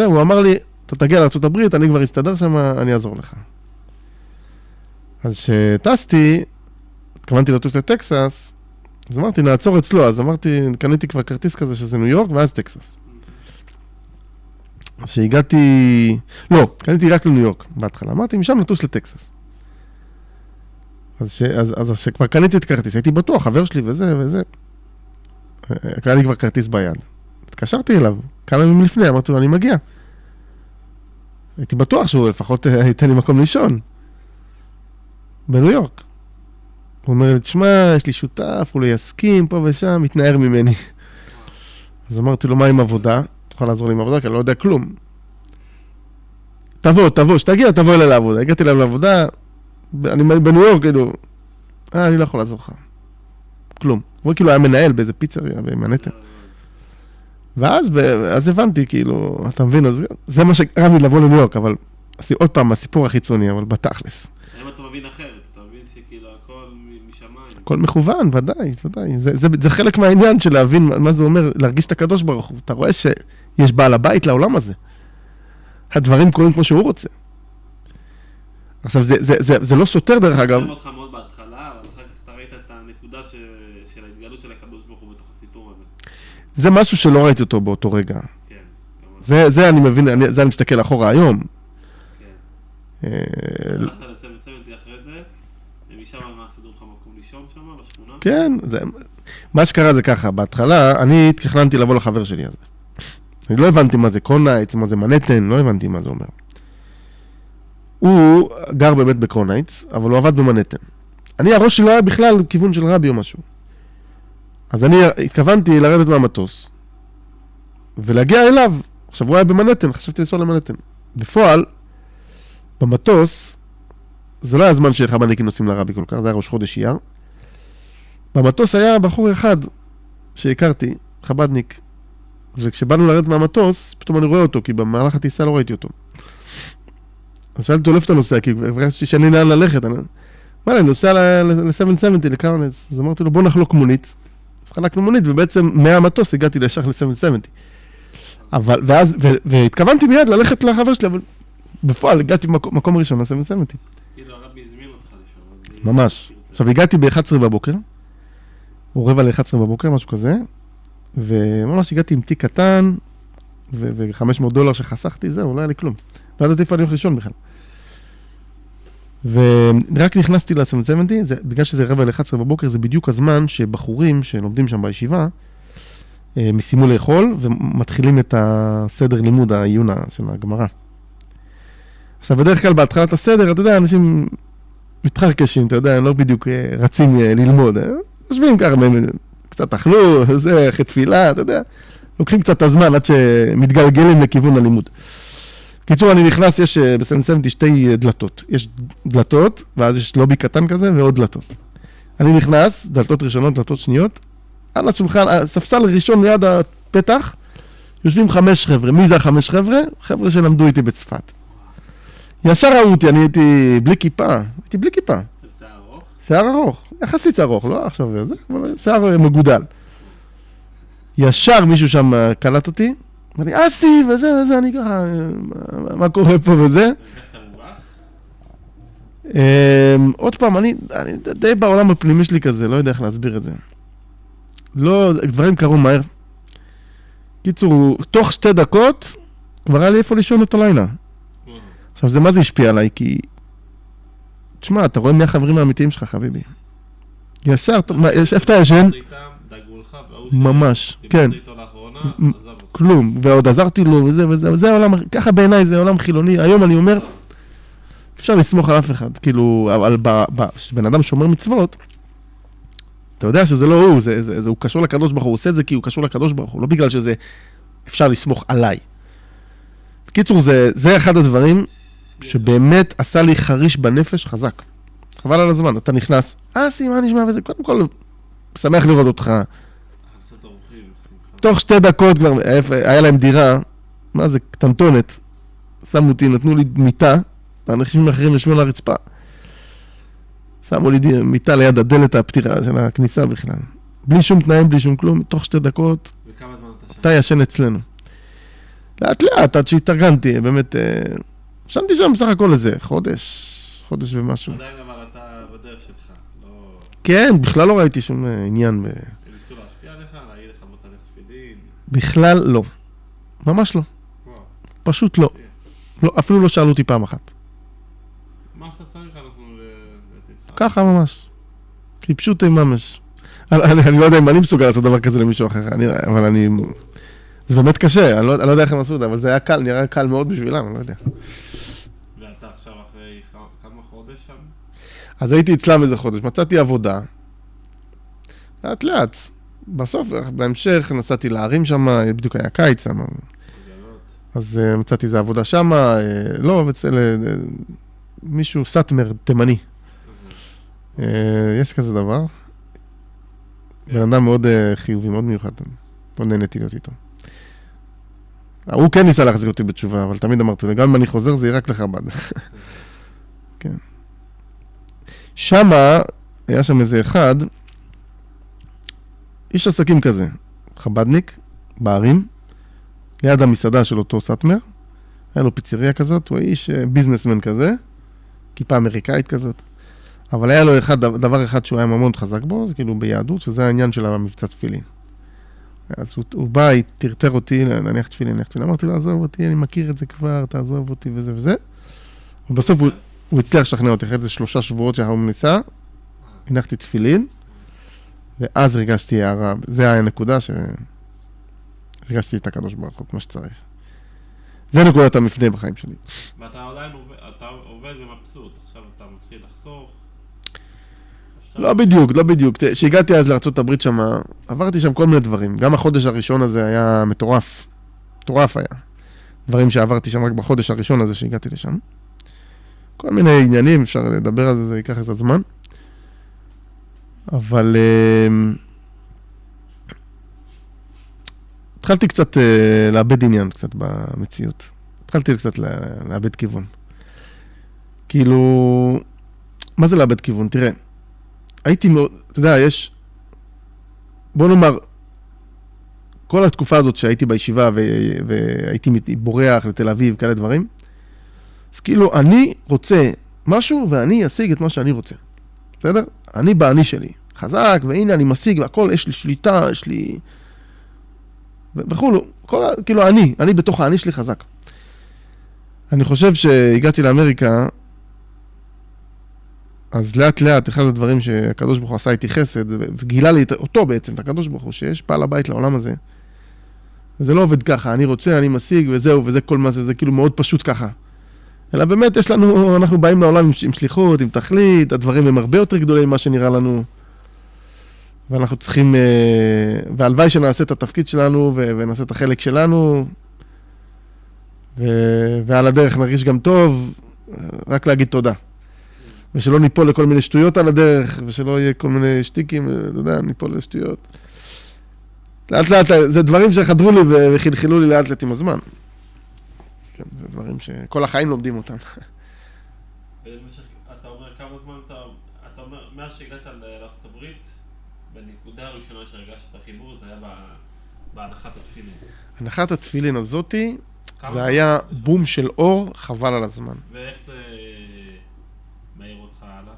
[SPEAKER 2] הוא אמר לי, אתה תגיע לארצות הברית, אני כבר אסתדר שם, אני אעזור לך. אז שטסתי, התכוונתי לטוס לטקסס, אז אמרתי, נעצור אצלו, אז אמרתי, קניתי כבר כרטיס כזה שזה ניו יורק, ואז טקסס. אז שהגעתי, לא, קניתי רק לניו יורק בהתחלה, אמרתי, משם נטוס לטקסס. אז שכבר קניתי את כרטיס, הייתי בטוח, חבר שלי וזה, קרה לי כבר כרטיס ביד. התקשרתי אליו, כמה ימים לפני, אמרתי לו, אני מגיע. הייתי בטוח שהוא לפחות ייתן לי מקום לישון. בניו יורק. הוא אומר לי, תשמע, יש לי שותף, הוא לא יסכים פה ושם, מתנער ממני. אז אמרתי לו, מה עם עבודה? תוכל לעזור לי עם עבודה, כי אני לא יודע כלום. תבוא, שתגיע, תבוא אליי לעבודה. הגעתי אליו לעבודה, אני בניו יורק, כאילו, אני לא יכול לעזור לך. כלום. הוא כאילו היה מנהל באיזה פיצריה, במנהטן. ואז הבנתי, כאילו, אתה מבין, זה מה שקרה לי לבוא לניו יורק, אבל עוד פעם, הסיפור החיצוני, אבל בתכלס.
[SPEAKER 1] האם אתה מבין אחרת? אתה מבין שכאילו הכל משמיים?
[SPEAKER 2] הכל מכוון, ודאי. זה חלק מהעניין של להבין מה זה אומר, להרגיש את הקדוש ברוך הוא. אתה רואה שיש בעל הבית לעולם הזה. הדברים קורים כמו שהוא רוצה. עכשיו, זה לא סותר דרך אגב.
[SPEAKER 1] זה אותך מאוד בהתחלה, אבל אחר כך אתה ראית את הנקודה של ההתגלות של הקדוש ברוך הוא בתוך הסיפור הזה.
[SPEAKER 2] זה משהו שלא ראיתי אותו באותו רגע.
[SPEAKER 1] כן.
[SPEAKER 2] זה אני מבין, זה אני מסתכל אחורה היום.
[SPEAKER 1] כן. הלכת לצוות אחרי זה, ומשם מה סידרו לך מקום לישון שם, בשכונה?
[SPEAKER 2] כן, מה שקרה זה ככה, בהתחלה אני התכננתי לבוא לחבר שלי הזה. אני לא הבנתי מה זה קרונייטס, מה זה מנהטן, לא הבנתי מה זה אומר. הוא גר באמת בקרונייטס, אבל הוא עבד במנהטן. הראש שלו היה בכלל כיוון של רבי או משהו. אז אני התכוונתי לרדת מהמטוס, ולהגיע אליו. עכשיו הוא היה במנהטן, חשבתי לנסוע למנהטן. בפועל, במטוס, זה לא היה הזמן שחב"דניקים נוסעים לרבי כל כך, זה היה ראש חודש אייר. במטוס היה בחור אחד שהכרתי, חב"דניק. וכשבאנו לרדת מהמטוס, פתאום אני רואה אותו, כי במהלך הטיסה לא ראיתי אותו. אז שאלתי אותו, איפה אתה נוסע? כי הרגשתי שאני לאן ללכת. אני נוסע ל-770, לקרנס. אז אמרתי לו, בוא נחלוק מונית. אז חלקנו מונית, ובעצם מהמטוס הגעתי לישר ל-770. אבל, והתכוונתי מיד ללכת לחבר שלי, אבל בפועל הגעתי מקום ראשון ל-770.
[SPEAKER 1] כאילו הרבי הזמין אותך לשם.
[SPEAKER 2] ממש. עכשיו הגעתי ב-11 בבוקר, או רבע ל-11 בבוקר, משהו כזה, וממש הגעתי עם תיק קטן, ו$500 שחסכתי, זהו, לא היה לי כלום. לא ידעתי איפה אני הולך לישון בכלל. ורק נכנסתי ל-770, בגלל שזה רבע ל-11 בבוקר, זה בדיוק הזמן שבחורים שלומדים שם בישיבה, מסיימו לאכול, ומתחילים את הסדר לימוד, העיון של הגמרא. עכשיו, בדרך כלל בהתחלת הסדר, אתה יודע, אנשים מתחרקשים, אתה יודע, הם לא בדיוק רצים ללמוד. יושבים ככה, קצת אכלו, זה, אחרי תפילה, אתה יודע. לוקחים קצת הזמן עד שמתגלגלים לכיוון הלימוד. קיצור, אני נכנס, יש ב-770 שתי דלתות. יש דלתות, ואז יש לובי קטן כזה, ועוד דלתות. אני נכנס, דלתות ראשונות, דלתות שניות, על השולחן, ספסל ראשון ליד הפתח, יושבים 5 חבר'ה. מי זה ה5 חבר'ה? חבר'ה שלמדו איתי בצפת. ישר ראו אותי, אני הייתי בלי כיפה. הייתי בלי כיפה.
[SPEAKER 1] שיער ארוך?
[SPEAKER 2] שיער ארוך. יחסית ארוך, לא עכשיו זה, אבל שיער מגודל. ישר מישהו שם קלט אותי, אמר לי, אסי, וזה, אני ככה, מה קורה פה וזה?
[SPEAKER 1] הרגשת מובך?
[SPEAKER 2] עוד פעם, אני די בעולם הפנימי שלי כזה, לא יודע איך להסביר את זה. לא, דברים קרו מהר. קיצור, תוך 2 דקות, כבר היה לי איפה לישון אותו לילה. עכשיו, זה מה זה השפיע עליי? כי... תשמע, אתה רואה מי החברים האמיתיים שלך, חביבי. ישר, איפה אתה ישן? ממש, כן. כלום, ועוד עזרתי לו וזה העולם, ככה בעיניי זה עולם חילוני. היום אני אומר, אפשר לסמוך על אף אחד. כאילו, אבל בן אדם שומר מצוות, אתה יודע שזה לא הוא, הוא קשור לקדוש ברוך הוא, הוא עושה את זה כי הוא קשור לקדוש ברוך הוא, לא בגלל שזה אפשר לסמוך עליי. בקיצור, זה אחד הדברים שבאמת עשה לי חריש בנפש חזק. חבל על הזמן, אתה נכנס, מה נשמע וזה, קודם כל, שמח לראות אותך. תוך 2 דקות כבר, היה להם דירה, מה זה, קטנטונת, שמו אותי, נתנו לי מיטה, ואנשים אחרים ישבו על הרצפה. שמו לי מיטה ליד הדלת הפתירה של הכניסה בכלל. בלי שום תנאים, בלי שום כלום, תוך 2 דקות,
[SPEAKER 1] וכמה זמן אתה שם?
[SPEAKER 2] אתה ישן אצלנו. לאט לאט, עד שהתארגנתי, באמת, ישנתי שם בסך הכל איזה חודש ומשהו.
[SPEAKER 1] עדיין אבל אתה בדרך שלך, לא...
[SPEAKER 2] כן, בכלל לא ראיתי שום עניין.
[SPEAKER 1] ניסו להשפיע עליך, להגיד לך בוא תלך תפילין?
[SPEAKER 2] בכלל לא. ממש לא. פשוט לא. אפילו לא שאלו אותי פעם אחת.
[SPEAKER 1] מה שאתה צריך אנחנו להציץ לך?
[SPEAKER 2] ככה ממש. כי פשוט ממש. אני לא יודע אם אני מסוגל לעשות דבר כזה למישהו אחר, אבל אני... זה באמת קשה, אני לא יודע איך הם עשו את זה, אבל זה היה קל, נראה קל מאוד בשבילם, אני לא יודע.
[SPEAKER 1] ואתה עכשיו אחרי כמה חודש שם?
[SPEAKER 2] אז הייתי אצלם איזה חודש, מצאתי עבודה. לאט לאט. בסוף, בהמשך, נסעתי להרים שם, בדיוק היה קיץ שם. אז מצאתי איזה עבודה שם, לא, אצל מישהו סאטמר, תימני. יש כזה דבר. בן אדם מאוד חיובי, מאוד מיוחד. לא נהניתי להיות איתו. הוא כן ניסה להחזיר אותי בתשובה, אבל תמיד אמרתי לו, גם אם אני חוזר זה יהיה רק לחב"ד. כן. שמה, היה שם איזה אחד, איש עסקים כזה, חב"דניק, בערים, ליד המסעדה של אותו סאטמר, היה לו פיצריה כזאת, הוא איש ביזנסמן כזה, כיפה אמריקאית כזאת, אבל היה לו דבר אחד שהוא היה מאוד חזק בו, זה כאילו ביהדות, שזה העניין של המבצע תפילין. אז הוא בא, תרתר אותי, נניח תפילין, אמרתי לו, עזוב אותי, אני מכיר את זה כבר, תעזוב אותי וזה וזה. ובסוף הוא הצליח לשכנע אותי, אחרי איזה 3 שבועות שאנחנו ניסה, הנחתי תפילין, ואז הרגשתי הערה, זה היה הנקודה שהרגשתי את הקדוש ברוך הוא כמו שצריך. זה נקודת המפנה בחיים שלי.
[SPEAKER 1] ואתה עדיין עובד ומבסוט, עכשיו אתה מתחיל לחסוך.
[SPEAKER 2] לא בדיוק. כשהגעתי אז לארצות הברית שם, עברתי שם כל מיני דברים. גם החודש הראשון הזה היה מטורף. מטורף היה. דברים שעברתי שם רק בחודש הראשון הזה שהגעתי לשם. כל מיני עניינים, אפשר לדבר על זה, זה ייקח איזה זמן. אבל התחלתי קצת לאבד עניין קצת במציאות. התחלתי קצת לאבד כיוון. כאילו, מה זה לאבד כיוון? תראה, הייתי מאוד, אתה יודע, יש בוא נאמר, כל התקופה הזאת שהייתי בישיבה והייתי בורח לתל אביב, כאלה דברים, אז כאילו אני רוצה משהו ואני אשיג את מה שאני רוצה. בסדר? אני באני שלי. חזק, והנה אני משיג והכל, יש לי שליטה, יש לי... וכולו, כאילו אני בתוך האני שלי חזק. אני חושב שהגעתי לאמריקה, אז לאט לאט, אחד הדברים שהקדוש ברוך הוא עשה איתי חסד, וגילה לי אותו בעצם, את הקדוש ברוך הוא, שיש בעל הבית לעולם הזה. וזה לא עובד ככה, אני רוצה, אני משיג, וזהו, וזה כל מה זה כאילו מאוד פשוט ככה. אלא באמת יש לנו, אנחנו באים לעולם עם שליחות, עם תכלית, הדברים הם הרבה יותר גדולים ממה שנראה לנו. ואנחנו צריכים, והלוואי שנעשה את התפקיד שלנו, ונעשה את החלק שלנו, ועל הדרך נרגיש גם טוב, רק להגיד תודה. ושלא ניפול לכל מיני שטויות על הדרך, ושלא יהיה כל מיני שטיקים, אתה יודע, ניפול לשטויות. לאט לאט, זה דברים שחדרו לי וחלחלו לי לאט לאט עם הזמן. כן, זה דברים שכל החיים לומדים אותם.
[SPEAKER 1] אתה אומר כמה זמן אתה אומר, מאז שהגעת לארצות הברית, בנקודה הראשונה שהרגשת את החיבור, זה היה בהנחת התפילין. הנחת
[SPEAKER 2] התפילין הזאתי, זה היה בום של אור, חבל על הזמן.
[SPEAKER 1] ואיך זה מעיר אותך הלאה?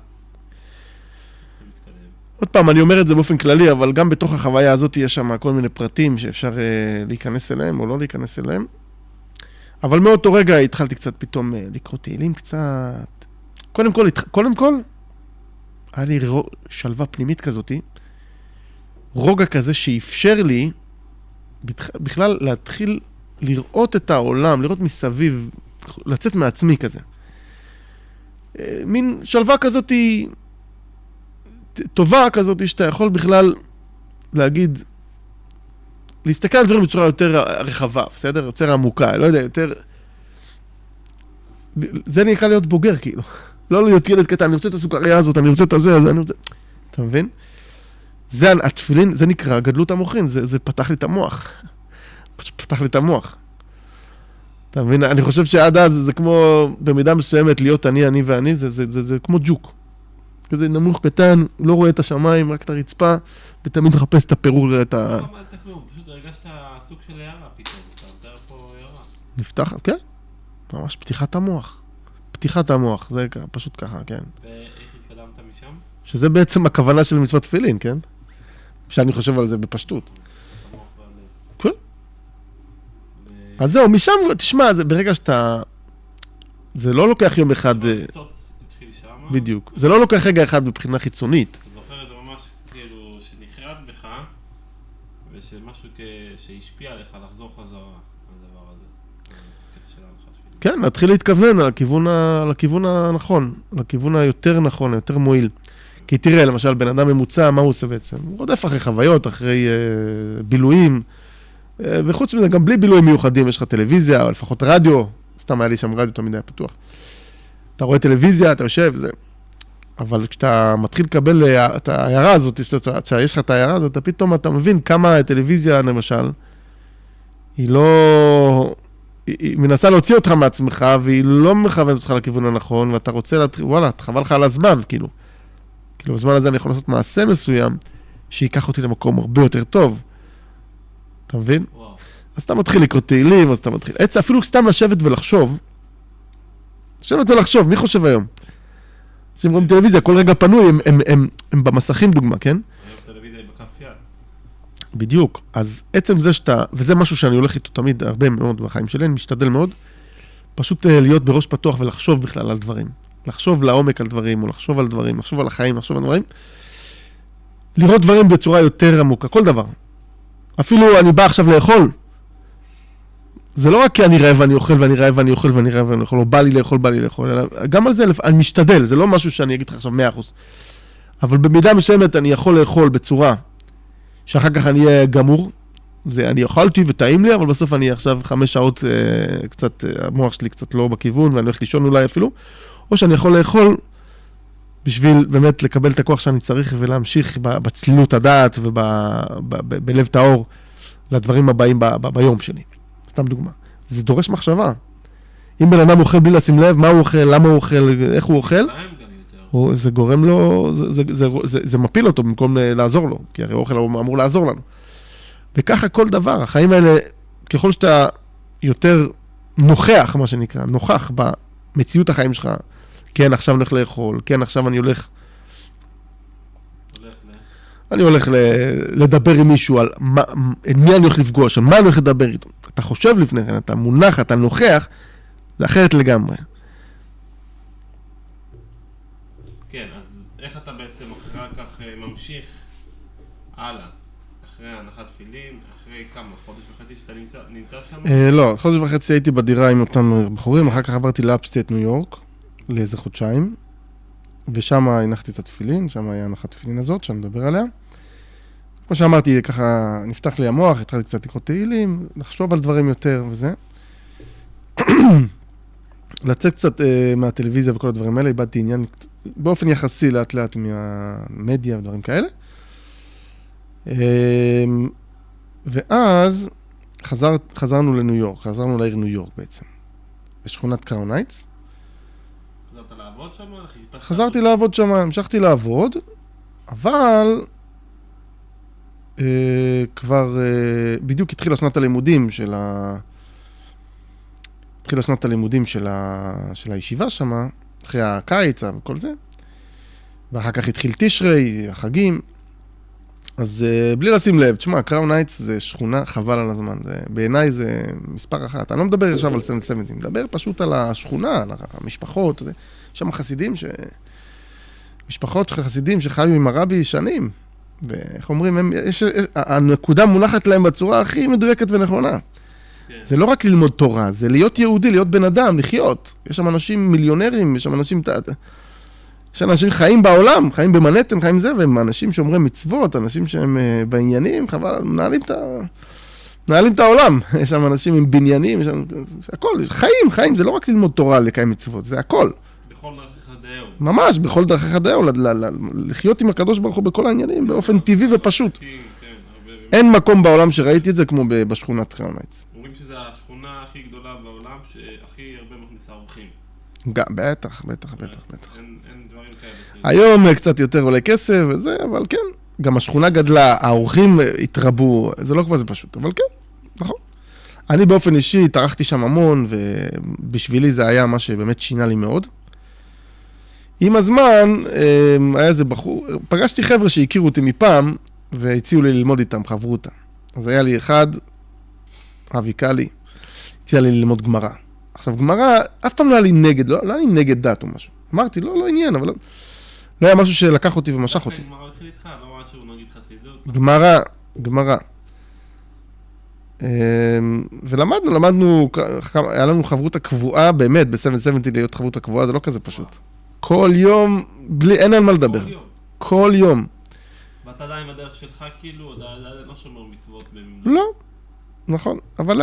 [SPEAKER 2] עוד פעם, אני אומר את זה באופן כללי, אבל גם בתוך החוויה הזאת יש שם כל מיני פרטים שאפשר להיכנס אליהם או לא להיכנס אליהם. אבל מאותו רגע התחלתי קצת פתאום לקרוא תהילים קצת. קודם כל, היה לי שלווה פנימית כזאת, רוגע כזה שאפשר לי בכלל להתחיל לראות את העולם, לראות מסביב, לצאת מעצמי כזה. מין שלווה כזאת טובה כזאת שאתה יכול בכלל להגיד, להסתכל על דברים בצורה יותר רחבה, בסדר? יותר עמוקה, לא יודע, יותר... זה נקרא להיות בוגר, כאילו. לא להיות ילד קטן, אני רוצה את הסוכריה הזאת, אני רוצה את הזה, אני רוצה... אתה מבין? זה התפילין, זה נקרא גדלות המוחין, זה פתח לי את המוח. פשוט פתח לי את המוח. אתה מבין? אני חושב שעד אז זה כמו, במידה מסוימת, להיות אני ואני, זה כמו ג'וק. כזה נמוך קטן, לא רואה את השמיים, רק את הרצפה, ותמיד מחפש את הפירור, את ה...
[SPEAKER 1] לא אמרת כלום, פשוט הרגשת סוג של הערה פתאום, אתה יותר פה הערה.
[SPEAKER 2] נפתח, כן? ממש פתיחת המוח. פתיחת המוח, זה פשוט ככה, כן.
[SPEAKER 1] ואיך התקדמת משם?
[SPEAKER 2] שזה בעצם הכוונה של מצוות תפילין, כן? שאני חושב על זה בפשטות. כן. אז זהו, משם, תשמע, ברגע שאתה... זה לא לוקח יום אחד... בדיוק. זה לא לוקח רגע אחד מבחינה חיצונית.
[SPEAKER 1] אתה זוכר את זה ממש כאילו שנחרד בך, ושמשהו שהשפיע עליך לחזור חזרה על הדבר הזה. קטע של ההנחת תפילין.
[SPEAKER 2] כן, להתחיל להתכוונן על הכיוון הנכון, על הכיוון היותר נכון, היותר מועיל. כי תראה, למשל, בן אדם ממוצע, מה הוא עושה בעצם? הוא רודף אחרי חוויות, אחרי בילויים, וחוץ מזה, גם בלי בילויים מיוחדים, יש לך טלוויזיה, או לפחות רדיו, סתם היה לי שם רדיו תמיד היה פתוח. אתה רואה טלוויזיה, אתה יושב, זה... אבל כשאתה מתחיל לקבל את ההערה הזאת, כשיש לך את ההערה הזאת, פתאום אתה מבין כמה הטלוויזיה, למשל, היא לא... היא מנסה להוציא אותך מעצמך, והיא לא מכוונת אותך לכיוון הנכון, ואתה רוצה להתחיל, וואלה, חבל לך על הזמן, כאילו. כאילו, בזמן הזה אני יכול לעשות מעשה מסוים, שיקח אותי למקום הרבה יותר טוב. אתה מבין?
[SPEAKER 1] וואו.
[SPEAKER 2] אז אתה מתחיל לקרוא תהילים, אז אתה מתחיל... אפילו סתם לשבת ולחשוב, מי חושב היום? שהם רואים טלוויזיה, כל רגע פנוי, הם במסכים דוגמה, כן?
[SPEAKER 1] היום טלוויזיה היא בכף יד.
[SPEAKER 2] בדיוק. אז עצם זה שאתה, וזה משהו שאני הולך איתו תמיד הרבה מאוד בחיים שלי, אני משתדל מאוד, פשוט להיות בראש פתוח ולחשוב בכלל על דברים. לחשוב לעומק על דברים, או לחשוב על דברים, לחשוב על החיים, לחשוב על דברים. לראות דברים בצורה יותר עמוקה, כל דבר. אפילו אני בא עכשיו לאכול, זה לא רק כי אני רעב ואני אוכל ואני רעב ואני אוכל ואני רעב ואני אוכל, או בא לי לאכול, אלא גם על זה אני משתדל, זה לא משהו שאני אגיד לך עכשיו 100%. אבל במידה מסוימת אני יכול לאכול בצורה שאחר כך אני אהיה גמור, אני אוכלתי וטעים לי, אבל בסוף אני עכשיו 5 שעות קצת, המוח שלי קצת לא בכיוון ואני הולך לישון אולי אפילו, או שאני יכול לאכול בשביל באמת לקבל את הכוח שאני צריך ולהמשיך בצלילות הדעת ובלב טהור לדברים הבאים ביום שלי. סתם דוגמה. זה דורש מחשבה. אם בן אדם אוכל בלי לשים לב, מה הוא אוכל, למה הוא אוכל, איך הוא אוכל.
[SPEAKER 1] להם גם יותר.
[SPEAKER 2] זה גורם לו, זה מפיל אותו במקום לעזור לו, כי הרי אוכל אמור לעזור לנו. וככה כל דבר, החיים האלה, ככל שאתה יותר נוכח, מה שנקרא, נוכח במציאות החיים שלך, כן, עכשיו אני הולך לאכול, כן, עכשיו אני הולך לדבר עם מישהו על מי אני הולך לפגוש, על מה אני הולך לדבר איתו. אתה חושב לפני כן, אתה מונח, אתה נוכח, זה אחרת לגמרי.
[SPEAKER 1] כן, אז איך אתה בעצם אחר כך ממשיך הלאה? אחרי הנחת תפילין, אחרי כמה? חודש וחצי שאתה נמצא שם?
[SPEAKER 2] לא, חודש וחצי הייתי בדירה עם אותם בחורים, אחר כך עברתי לאפסטייט ניו יורק, לאיזה חודשיים, ושם הנחתי את התפילין, שם היה הנחת תפילין הזאת, שאני מדבר עליה. כמו שאמרתי, ככה נפתח לי המוח, התחלתי קצת לקרוא תהילים, לחשוב על דברים יותר וזה. לצאת קצת מהטלוויזיה וכל הדברים האלה, איבדתי עניין באופן יחסי לאט לאט מהמדיה ודברים כאלה. ואז חזרנו לניו יורק, חזרנו לעיר ניו יורק בעצם, בשכונת קראון הייטס.
[SPEAKER 1] חזרת לעבוד שם?
[SPEAKER 2] חזרתי לעבוד שם, המשכתי לעבוד, אבל כבר בדיוק התחילה שנת הלימודים של הישיבה שם, אחרי הקיץ וכל זה, ואחר כך התחיל תשרי, החגים, אז בלי לשים לב, תשמע, קראון הייטס זה שכונה חבל על הזמן, בעיניי זה מספר אחת, אני לא מדבר עכשיו על 770, מדבר פשוט על השכונה, על המשפחות, יש שם חסידים, משפחות של חסידים שחיו עם הרבי שנים, ואיך אומרים, הנקודה מונחת להם בצורה הכי מדויקת ונכונה. זה לא רק ללמוד תורה, זה להיות יהודי, להיות בן אדם, לחיות. יש שם אנשים מיליונרים, יש אנשים חיים בעולם, חיים במנהטן, חיים זה, והם אנשים שאומרים מצוות, אנשים שהם בעניינים, חבל, מנהלים את העולם. יש שם אנשים עם בניינים, יש שם הכל, חיים, זה לא רק ללמוד תורה, לקיים מצוות, זה הכל.
[SPEAKER 1] בכל דרכך דאו.
[SPEAKER 2] ממש, בכל דרכך דאו, לחיות עם הקדוש ברוך הוא בכל העניינים, באופן טבעי ופשוט. אין מקום בעולם שראיתי את זה כמו בשכונת קראון הייטס.
[SPEAKER 1] אומרים שזו השכונה הכי גדולה בעולם, שהכי הרבה מכניסה אורחים.
[SPEAKER 2] בטח.
[SPEAKER 1] אין דברים כאלה.
[SPEAKER 2] היום קצת יותר עולה כסף וזה, אבל כן. גם השכונה גדלה, האורחים התרבו, זה לא כבר זה פשוט, אבל כן, נכון. אני באופן אישי התארחתי שם המון, ובשבילי זה היה מה שבאמת שינה לי מאוד. עם הזמן, היה איזה בחור, פגשתי חבר'ה שהכירו אותי מפעם, והציעו לי ללמוד איתם, חברו אותה. אז היה לי אחד, אבי קלי, הציע לי ללמוד גמרא. עכשיו, גמרא, אף פעם לא היה לי נגד, לא היה לי נגד דת או משהו. אמרתי, לא עניין, אבל לא היה משהו שלקח אותי ומשך אותי.
[SPEAKER 1] גמרא התחיל איתך, לא משהו נגיד חסידות.
[SPEAKER 2] גמרא. ולמדנו, היה לנו חברות הקבועה, באמת, ב-770 להיות חברות הקבועה, זה לא כזה פשוט. כל יום, אין על מה לדבר. כל יום.
[SPEAKER 1] ואתה עדיין בדרך שלך כאילו, עדיין לא שומר מצוות.
[SPEAKER 2] לא, נכון, אבל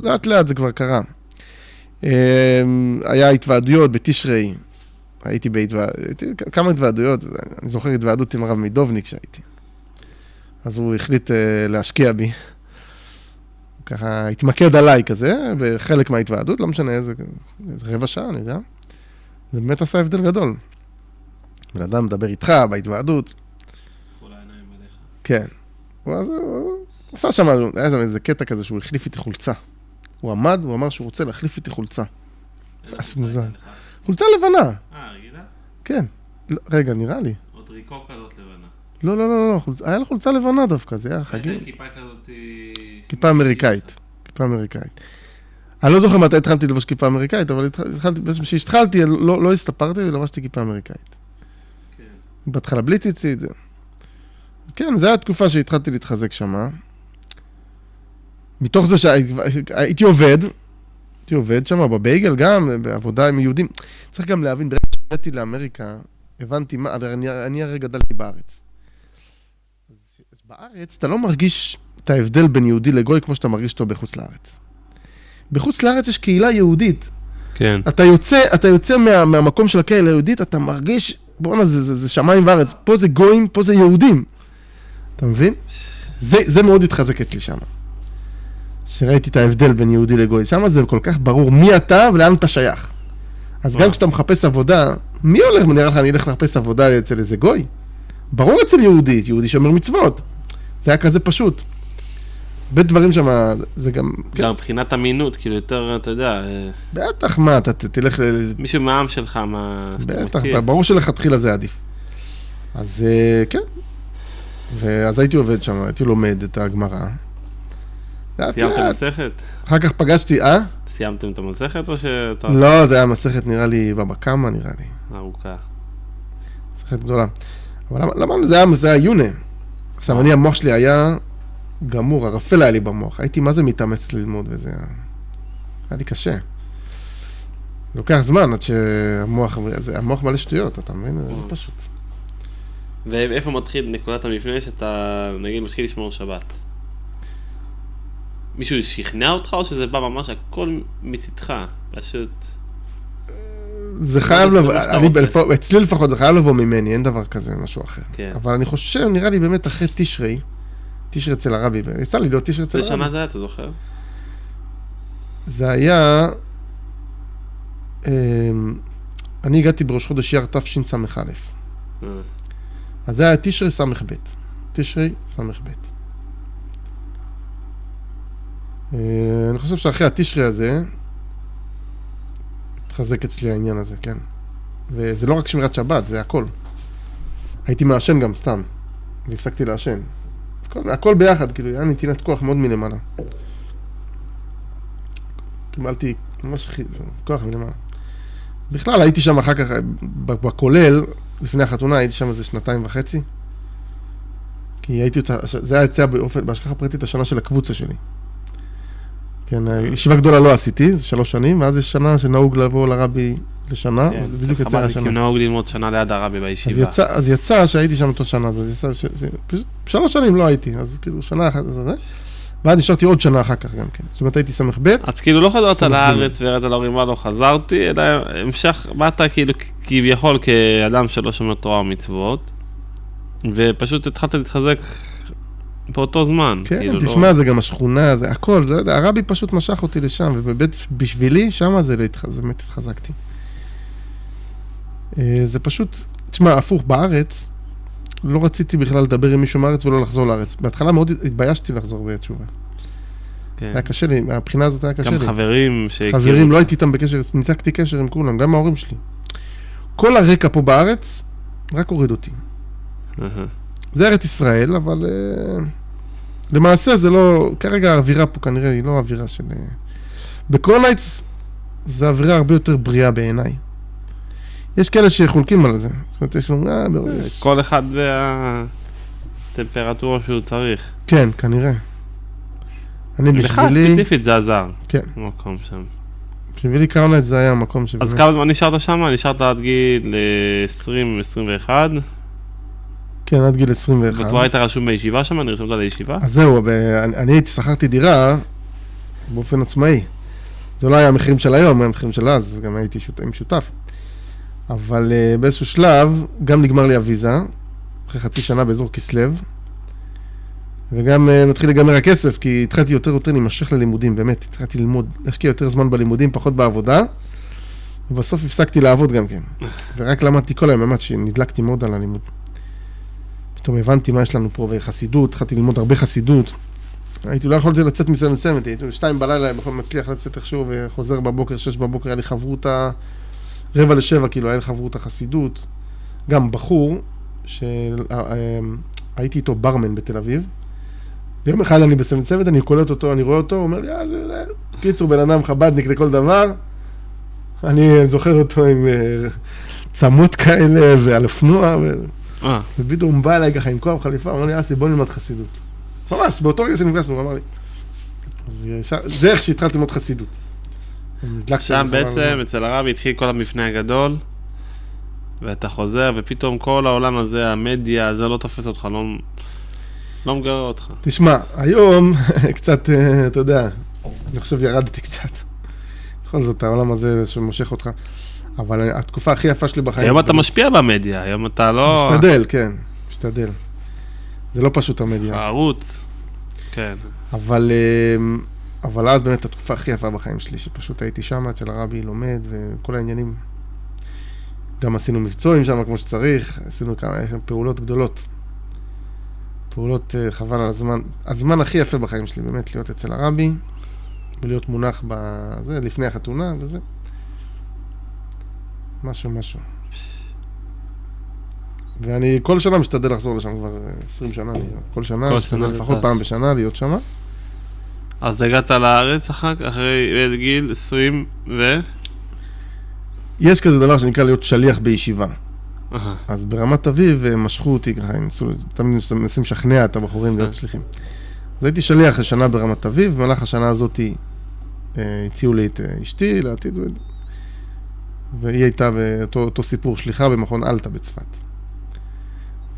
[SPEAKER 2] לאט לאט זה כבר קרה. היה התוועדויות בתשרי, הייתי כמה התוועדויות, אני זוכר התוועדות עם הרב מדובניק שהייתי. אז הוא החליט להשקיע בי. ככה התמקד עליי כזה, בחלק מההתוועדות, לא משנה איזה רבע שעה, אני יודע. זה באמת עשה הבדל גדול. בן אדם מדבר איתך בהתוועדות.
[SPEAKER 1] כל העיניים עליך.
[SPEAKER 2] כן. הוא עשה שם, היה שם איזה קטע כזה שהוא החליף איתי חולצה. הוא עמד, הוא אמר שהוא רוצה להחליף איתי חולצה. חולצה לבנה.
[SPEAKER 1] רגילה?
[SPEAKER 2] כן. רגע, נראה לי.
[SPEAKER 1] או טריקו כזאת לבנה.
[SPEAKER 2] לא. היה לה חולצה לבנה דווקא, זה היה חגים.
[SPEAKER 1] כיפה כזאת...
[SPEAKER 2] כיפה אמריקאית. אני לא זוכר מתי התחלתי לבש כיפה אמריקאית, אבל כשהתחלתי, לא הסתפרתי ולבשתי כיפה אמריקאית.
[SPEAKER 1] כן.
[SPEAKER 2] בהתחלה בלי ציצית. כן, זו הייתה התקופה שהתחלתי להתחזק שמה. מתוך זה שהייתי עובד שם בבייגל גם, בעבודה עם יהודים. צריך גם להבין, ברגע שהגעתי לאמריקה, הבנתי מה, אני הרי גדלתי בארץ. אז בארץ אתה לא מרגיש את ההבדל בין יהודי לגוי כמו שאתה מרגיש אותו בחוץ לארץ. בחוץ לארץ יש קהילה יהודית.
[SPEAKER 1] כן.
[SPEAKER 2] אתה יוצא מהמקום של הקהילה היהודית, אתה מרגיש, בוא'נה, זה שמיים וארץ, פה זה גויים, פה זה יהודים. אתה מבין? זה מאוד התחזק אצלי שם. שראיתי את ההבדל בין יהודי לגוי. שם זה כל כך ברור מי אתה ולאן אתה שייך. אז גם כשאתה מחפש עבודה, מי הולך, נראה לך, אני אלך לחפש עבודה אצל איזה גוי? ברור אצל יהודי, יהודי שומר מצוות. זה היה כזה פשוט. בדברים שם, זה גם...
[SPEAKER 1] גם מבחינת אמינות, כאילו יותר, אתה יודע...
[SPEAKER 2] בטח, מה, אתה תלך
[SPEAKER 1] מישהו מהעם שלך, מה...
[SPEAKER 2] בטח, ברור שלכתחילה זה עדיף. אז כן. ואז הייתי עובד שם, הייתי לומד את הגמרא.
[SPEAKER 1] סיימתם מסכת?
[SPEAKER 2] אחר כך פגשתי,
[SPEAKER 1] סיימתם את המסכת או שאתה...
[SPEAKER 2] לא, זה היה מסכת נראה לי בבא קמא, נראה לי.
[SPEAKER 1] ארוכה.
[SPEAKER 2] מסכת גדולה. אבל למדנו, זה היה יונה. עכשיו, המוח שלי היה גמור, הרפל היה לי במוח. הייתי מה זה מתאמץ ללמוד וזה היה לי קשה. לוקח זמן עד שהמוח מלא שטויות, אתה מבין? זה פשוט.
[SPEAKER 1] ואיפה מתחיל נקודת המפנה שאתה, נגיד, מתחיל לשמור שבת? מישהו שכנע אותך או שזה בא ממש הכל מצדך? פשוט...
[SPEAKER 2] זה חייב לבוא, אצלי לפחות זה חייב לבוא ממני, אין דבר כזה, משהו אחר. אבל אני חושב, נראה לי באמת אחרי תשרי אצל הרבי, יצא לי להיות תשרי אצל הרבי.
[SPEAKER 1] זה שנה זה היה, אתה זוכר?
[SPEAKER 2] זה היה, אני הגעתי בראש חודש אייר תשס"א. אז זה היה תשרי ס"ב. תשרי ס"ב. אני חושב שאחרי התשרי הזה, התחזק אצלי העניין הזה, כן. וזה לא רק שמירת שבת, זה הכל. הייתי מעשן גם, סתם. והפסקתי לעשן. הכל ביחד, כאילו, היה נתינת כוח מאוד מלמעלה. קיבלתי ממש כוח מלמעלה. בכלל, הייתי שם אחר כך, בכולל, לפני החתונה, הייתי שם איזה 2.5 שנתיים. כי הייתי אותה, זה היה יצא בהשגחה פרטית השנה של הקבוצה שלי. כן, ישיבה גדולה לא עשיתי, זה 3 שנים, ואז יש שנה שנהוג לבוא לרבי לשנה, אז בדיוק יצא השנה.
[SPEAKER 1] כי נהוג ללמוד שנה ליד הרבי בישיבה.
[SPEAKER 2] אז יצא שהייתי שם אותו שנה, 3 שנים לא הייתי, אז כאילו שנה אחת, ואז נשארתי עוד שנה אחר כך גם כן. זאת אומרת, הייתי סמך ב'.
[SPEAKER 1] אז כאילו לא חזרת לארץ והראית להורים מה לא חזרתי, אלא המשך, באת כאילו כביכול כאדם שלא שומר תורה ומצוות, ופשוט התחלת להתחזק באותו זמן.
[SPEAKER 2] כן, תשמע, זה גם השכונה, זה הכל, זה יודע, הרבי פשוט משך אותי לשם, ובאמת בשבילי, שמה זה באמת התחזקתי. זה פשוט, תשמע, הפוך, בארץ, לא רציתי בכלל לדבר עם מישהו מארץ ולא לחזור לארץ. בהתחלה מאוד התביישתי לחזור בתשובה. היה קשה לי, מהבחינה הזאת היה קשה לי.
[SPEAKER 1] גם חברים
[SPEAKER 2] חברים, לא הייתי איתם בקשר, ניתקתי קשר עם כולם, גם ההורים שלי. כל הרקע פה בארץ, רק הוריד אותי. זה ארץ ישראל, אבל למעשה זה לא, כרגע האווירה פה כנראה היא לא האווירה של... בקרונייטס זה האווירה הרבה יותר בריאה בעיניי. יש כאלה שחולקים על זה. זאת אומרת, יש לנו...
[SPEAKER 1] כל אחד והטמפרטורה שהוא צריך.
[SPEAKER 2] כן, כנראה. אני בשבילי...
[SPEAKER 1] לך ספציפית זה עזר.
[SPEAKER 2] כן.
[SPEAKER 1] מקום שם.
[SPEAKER 2] בשבילי קרונייטס זה היה המקום שבאמת...
[SPEAKER 1] אז כמה זמן נשארת שם? נשארת עד גיל 20-21?
[SPEAKER 2] כן, עד גיל 21.
[SPEAKER 1] וכבר היית רשום בישיבה שם? אני רשמת לישיבה?
[SPEAKER 2] אז זהו, אני הייתי, שכרתי דירה באופן עצמאי. זה לא היה המחירים של היום, היה המחירים של אז, וגם הייתי שותף. אבל באיזשהו שלב, גם נגמר לי הוויזה, אחרי חצי שנה באזור כסלב, וגם נתחיל לגמר הכסף, כי התחלתי יותר להימשך ללימודים, באמת, התחלתי ללמוד, להשקיע יותר זמן בלימודים, פחות בעבודה, ובסוף הפסקתי לעבוד גם כן. ורק למדתי כל היום, באמת שנדלקתי מאוד על הלימוד. פתאום הבנתי מה יש לנו פה, וחסידות, התחלתי ללמוד הרבה חסידות. לא יכולתי לצאת מסמת, הייתי 2 בלילה, בכל מצליח לצאת איכשהו, וחוזר בבוקר, 6 בבוקר, היה לי חברותה, 6:45, כאילו, היה לי חברותה חסידות. גם בחור, שהייתי איתו ברמן בתל אביב, ויום אחד אני בסמת, אני קולט אותו, אני רואה אותו, הוא אומר לי, זה קיצור, בן אדם חבדניק לכל דבר, אני זוכר אותו עם צמות כאלה, ועל אופנוע, ובדיוק הוא בא אליי ככה עם כוח חליפה, הוא אמר לי, אסי, בוא נלמד חסידות. ממש, באותו רגע שנפגשנו, הוא אמר לי. אז זה איך שהתחלתי ללמוד חסידות.
[SPEAKER 1] שם בעצם אצל הרבי התחיל כל המפנה הגדול, ואתה חוזר, ופתאום כל העולם הזה, המדיה, זה לא תופס אותך, לא מגרר אותך.
[SPEAKER 2] תשמע, היום קצת, אתה יודע, אני חושב ירדתי קצת. בכל זאת, העולם הזה שמושך אותך. אבל התקופה הכי יפה שלי בחיים...
[SPEAKER 1] היום אתה משפיע במדיה, היום אתה לא...
[SPEAKER 2] משתדל, כן, משתדל. זה לא פשוט המדיה.
[SPEAKER 1] הערוץ, כן.
[SPEAKER 2] אבל אז באמת התקופה הכי יפה בחיים שלי, שפשוט הייתי שם אצל הרבי, לומד וכל העניינים. גם עשינו מבצועים שם כמו שצריך, עשינו כמה פעולות גדולות. פעולות חבל על הזמן. הזמן הכי יפה בחיים שלי, באמת, להיות אצל הרבי, ולהיות מונח בזה, לפני החתונה וזה. משהו. ואני כל שנה משתדל לחזור לשם כבר 20 שנה, כל שנה, לפחות פעם בשנה להיות שם.
[SPEAKER 1] אז הגעת לארץ אחרי גיל 20
[SPEAKER 2] יש כזה דבר שנקרא להיות שליח בישיבה. אז ברמת אביב משכו אותי ככה, תמיד מנסים לשכנע את הבחורים להיות שליחים. אז הייתי שליח שנה ברמת אביב, במהלך השנה הזאת הציעו לי את אשתי לעתיד, והיא הייתה באותו סיפור שליחה במכון אלטה בצפת.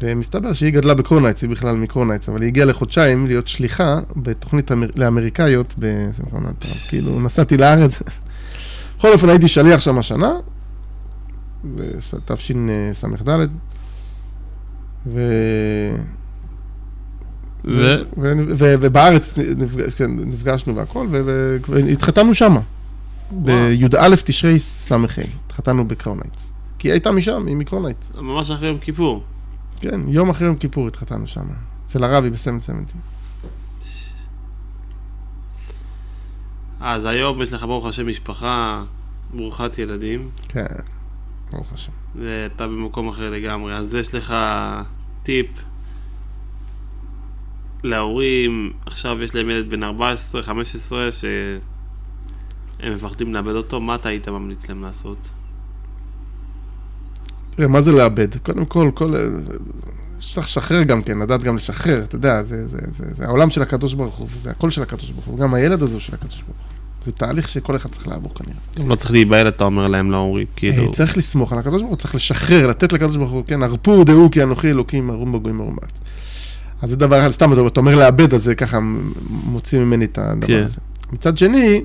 [SPEAKER 2] ומסתבר שהיא גדלה בקרונייץ, היא בכלל מקרונייץ, אבל היא הגיעה לחודשיים להיות שליחה בתוכנית לאמריקאיות במכון אלטה. אז כאילו נסעתי לארץ. בכל אופן הייתי שליח שם השנה, בתשס"ד, ובארץ נפגשנו והכל, והתחתנו שם, בי"א תשרי ס"ה, התחתנו בקרונייץ, כי היא הייתה משם, היא מקרונייץ.
[SPEAKER 1] ממש אחרי יום כיפור.
[SPEAKER 2] כן, יום אחרי יום כיפור התחתנו שם, אצל הרבי בסמנטי.
[SPEAKER 1] אז היום יש לך ברוך השם משפחה, ברוכת ילדים.
[SPEAKER 2] כן, ברוך השם.
[SPEAKER 1] ואתה במקום אחר לגמרי. אז יש לך טיפ להורים, עכשיו יש להם ילד בן 14, 15, שהם מפחדים לאבד אותו, מה אתה היית ממליץ להם לעשות?
[SPEAKER 2] תראה, מה זה לאבד? קודם כל, צריך לשחרר גם כן, לדעת גם לשחרר, אתה יודע, זה העולם של הקדוש ברוך הוא, וזה הכל של הקדוש ברוך הוא, גם הילד הזה הוא של הקדוש ברוך הוא. זה תהליך שכל אחד צריך לעבור כנראה.
[SPEAKER 1] גם לא צריך להיבהל, אתה אומר להם להורים, כאילו...
[SPEAKER 2] צריך לסמוך על הקדוש ברוך הוא, צריך לשחרר, לתת לקדוש ברוך הוא, כן, הרפו דעו כי אנוכי אלוקים, ארום בגויים ארום בארץ. אז זה דבר אחד, סתם, אתה אומר לאבד, אז זה ככה מוציא ממני את הדבר הזה. מצד שני,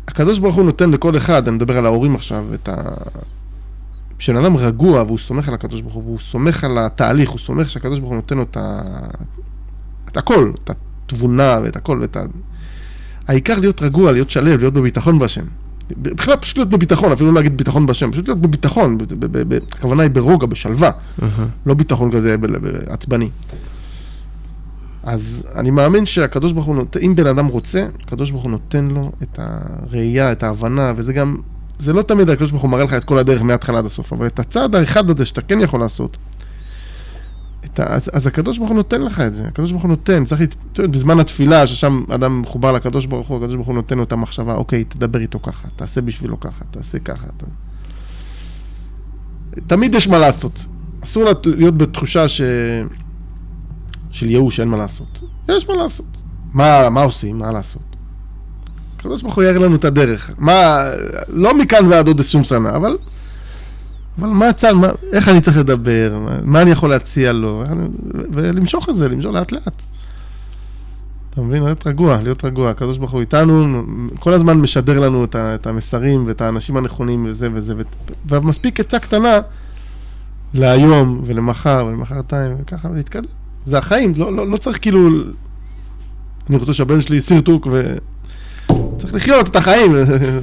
[SPEAKER 2] הקדוש ברוך הוא נותן לכל אחד, אני מדבר על ההורים עכשיו, כשבן אדם רגוע והוא סומך על הקדוש ברוך הוא, והוא סומך על התהליך, הוא סומך שהקדוש ברוך הוא נותן לו את הכל, את התבונה ואת הכל, העיקר להיות רגוע, להיות שלב, להיות בביטחון בהשם. בכלל פשוט להיות בביטחון, אפילו לא להגיד ביטחון בהשם, פשוט להיות בביטחון, הכוונה היא ברוגע, בשלווה, לא ביטחון כזה עצבני. אז אני מאמין שהקדוש ברוך הוא נותן, אם בן אדם רוצה, הקדוש ברוך הוא נותן לו את הראייה, את ההבנה, וזה גם, זה לא תמיד הקדוש ברוך הוא מראה לך את כל הדרך מההתחלה עד הסוף, אבל את הצעד האחד הזה שאתה כן יכול לעשות, אז הקדוש ברוך הוא נותן לך את זה, הקדוש ברוך הוא נותן, צריך בזמן התפילה, ששם אדם מחובר לקדוש ברוך הוא, הקדוש ברוך הוא נותן לו את המחשבה, אוקיי, תדבר איתו ככה, תעשה בשבילו ככה, תעשה ככה. תמיד יש מה לעשות, אסור להיות בתחושה של ייאוש, שאין מה לעשות. יש מה לעשות. מה עושים? מה לעשות? הקדוש ברוך הוא יראה לנו את הדרך. לא מכאן ועד עוד 20 שנה, אבל מה הצל, איך אני צריך לדבר, מה אני יכול להציע לו, ולמשוך את זה, למשוך לאט לאט. אתה מבין? להיות רגוע. הקדוש ברוך הוא איתנו, כל הזמן משדר לנו את המסרים ואת האנשים הנכונים וזה וזה, ומספיק עצה קטנה להיום ולמחר ולמחרתיים, וככה להתקדם. זה החיים, לא צריך כאילו, אני רוצה שהבן שלי סרטוק וצריך לחיות את החיים,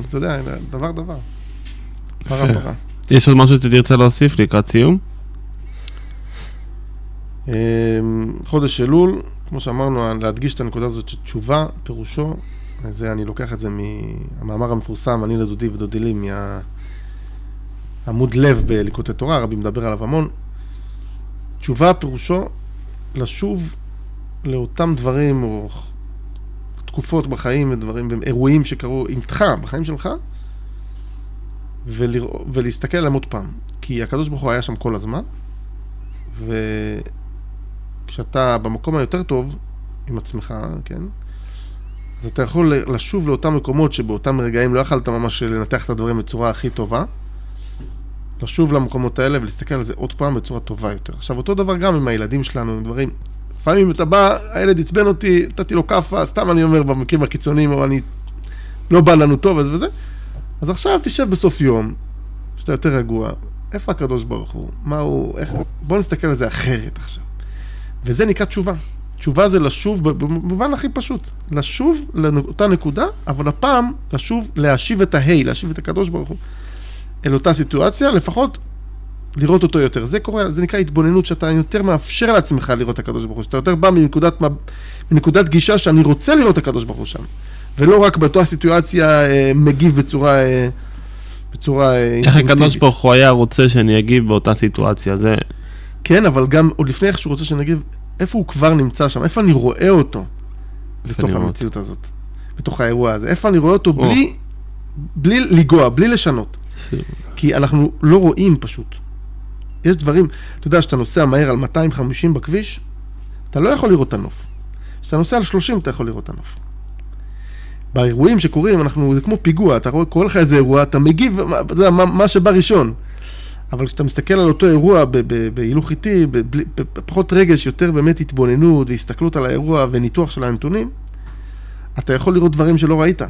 [SPEAKER 2] אתה יודע, דבר. פרה.
[SPEAKER 1] יש עוד משהו שתרצה להוסיף לקראת סיום?
[SPEAKER 2] חודש אלול, כמו שאמרנו, להדגיש את הנקודה הזאת שתשובה, פירושו, אני לוקח את זה מהמאמר המפורסם, אני לדודי ודודי לי, מהעמוד לב בליקוטי תורה, רבי מדבר עליו המון. תשובה פירושו, לשוב לאותם דברים או תקופות בחיים ודברים, אירועים שקרו איתך בחיים שלך, ולהסתכל עליהם עוד פעם. כי הקדוש ברוך הוא היה שם כל הזמן, וכשאתה במקום היותר טוב עם עצמך, כן? אז אתה יכול לשוב לאותם מקומות שבאותם רגעים לא יכלת ממש לנתח את הדברים בצורה הכי טובה, לשוב למקומות האלה ולהסתכל על זה עוד פעם בצורה טובה יותר. עכשיו, אותו דבר גם עם הילדים שלנו, עם דברים. לפעמים אתה בא, הילד יצבן אותי, נתתי לו כפה, סתם אני אומר במקרים הקיצוניים, או אני לא בא לנו טוב וזה. אז עכשיו תשב בסוף יום, שאתה יותר רגוע, איפה הקדוש ברוך הוא? מה הוא, איך, בוא נסתכל על זה אחרת עכשיו. וזה נקרא תשובה. תשובה זה לשוב, במובן הכי פשוט, לשוב לאותה נקודה, אבל הפעם לשוב להשיב את ההי, להשיב את הקדוש ברוך הוא. אל אותה סיטואציה, לפחות לראות אותו יותר. זה קורה, זה נקרא התבוננות שאתה יותר מאפשר לעצמך לראות את הקדוש ברוך הוא, שאתה יותר בא מנקודת גישה שאני רוצה לראות את הקדוש ברוך הוא שם, ולא רק באותה סיטואציה מגיב בצורה אינטואיטיבית.
[SPEAKER 1] איך הקדוש ברוך הוא היה רוצה שאני אגיב באותה סיטואציה, זה...
[SPEAKER 2] כן, אבל גם עוד לפני איך שהוא רוצה שאני אגיב, איפה הוא כבר נמצא שם, איפה אני רואה אותו בתוך המציאות הזאת, בתוך האירוע הזה, איפה אני רואה אותו בלי לגוע, בלי לשנות. כי אנחנו לא רואים פשוט. יש דברים, אתה יודע, שאתה נוסע מהר על 250 בכביש, אתה לא יכול לראות את הנוף. כשאתה נוסע על 30, אתה יכול לראות את הנוף. באירועים שקורים, זה כמו פיגוע, אתה רואה, קורא לך איזה אירוע, אתה מגיב, זה מה שבא ראשון. אבל כשאתה מסתכל על אותו אירוע בהילוך איטי, בפחות רגש, יותר באמת התבוננות והסתכלות על האירוע וניתוח של הנתונים, אתה יכול לראות דברים שלא ראית.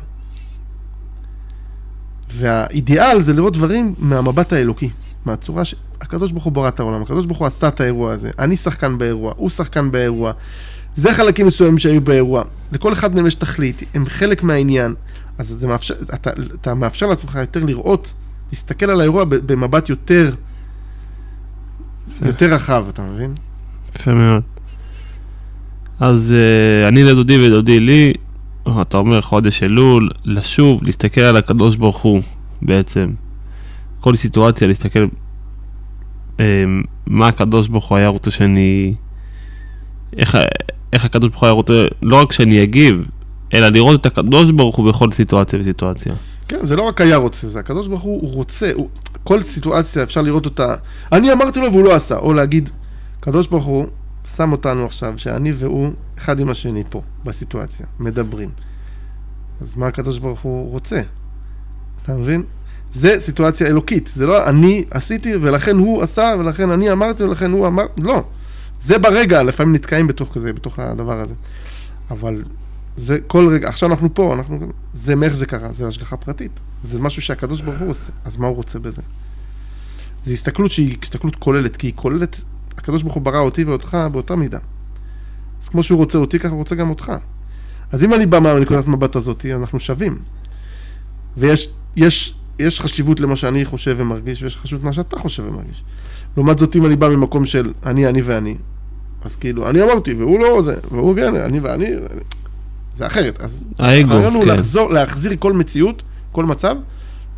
[SPEAKER 2] והאידיאל זה לראות דברים מהמבט האלוקי, מהצורה שהקדוש ברוך הוא ברא את העולם, הקדוש ברוך הוא עשה את האירוע הזה, אני שחקן באירוע, הוא שחקן באירוע, זה חלקים מסוימים שהיו באירוע, לכל אחד מהם יש תכלית, הם חלק מהעניין, אז זה מאפשר, אתה מאפשר לעצמך יותר לראות, להסתכל על האירוע במבט יותר רחב, אתה מבין?
[SPEAKER 1] יפה מאוד. אז אני לדודי ודודי לי, אתה אומר חודש אלול, לשוב, להסתכל על הקדוש ברוך הוא בעצם. כל סיטואציה, להסתכל מה הקדוש ברוך הוא היה רוצה שאני... איך הקדוש ברוך הוא היה רוצה, לא רק שאני אגיב, אלא לראות את הקדוש ברוך הוא בכל סיטואציה וסיטואציה.
[SPEAKER 2] כן, זה לא רק היה רוצה, זה הקדוש ברוך הוא רוצה, כל סיטואציה אפשר לראות אותה, אני אמרתי לו והוא לא עשה, או להגיד, הקדוש ברוך הוא שם אותנו עכשיו, שאני והוא אחד עם השני פה, בסיטואציה, מדברים. אז מה הקדוש ברוך הוא רוצה? אתה מבין? זה סיטואציה אלוקית, זה לא אני עשיתי ולכן הוא עשה ולכן אני אמרתי ולכן הוא אמר, לא. זה ברגע, לפעמים נתקעים בתוך כזה, בתוך הדבר הזה. אבל זה כל רגע, עכשיו אנחנו פה, זה מאיך זה קרה, זה השגחה פרטית. זה משהו שהקדוש ברוך הוא עושה, אז מה הוא רוצה בזה? זה הסתכלות שהיא הסתכלות כוללת, כי היא כוללת, הקדוש ברוך הוא ברא אותי ואותך באותה מידה. אז כמו שהוא רוצה אותי, ככה הוא רוצה גם אותך. אז אם אני בא מהנקודת מבט הזאת, אנחנו שווים. ויש חשיבות למה שאני חושב ומרגיש, ויש חשיבות למה שאתה חושב ומרגיש. לעומת זאת, אם אני בא ממקום של אני ואני, אז כאילו, אני אמרתי, והוא לא זה, והוא כן, אני ואני, זה אחרת. אז הרעיון הוא להחזיר כל מציאות, כל מצב,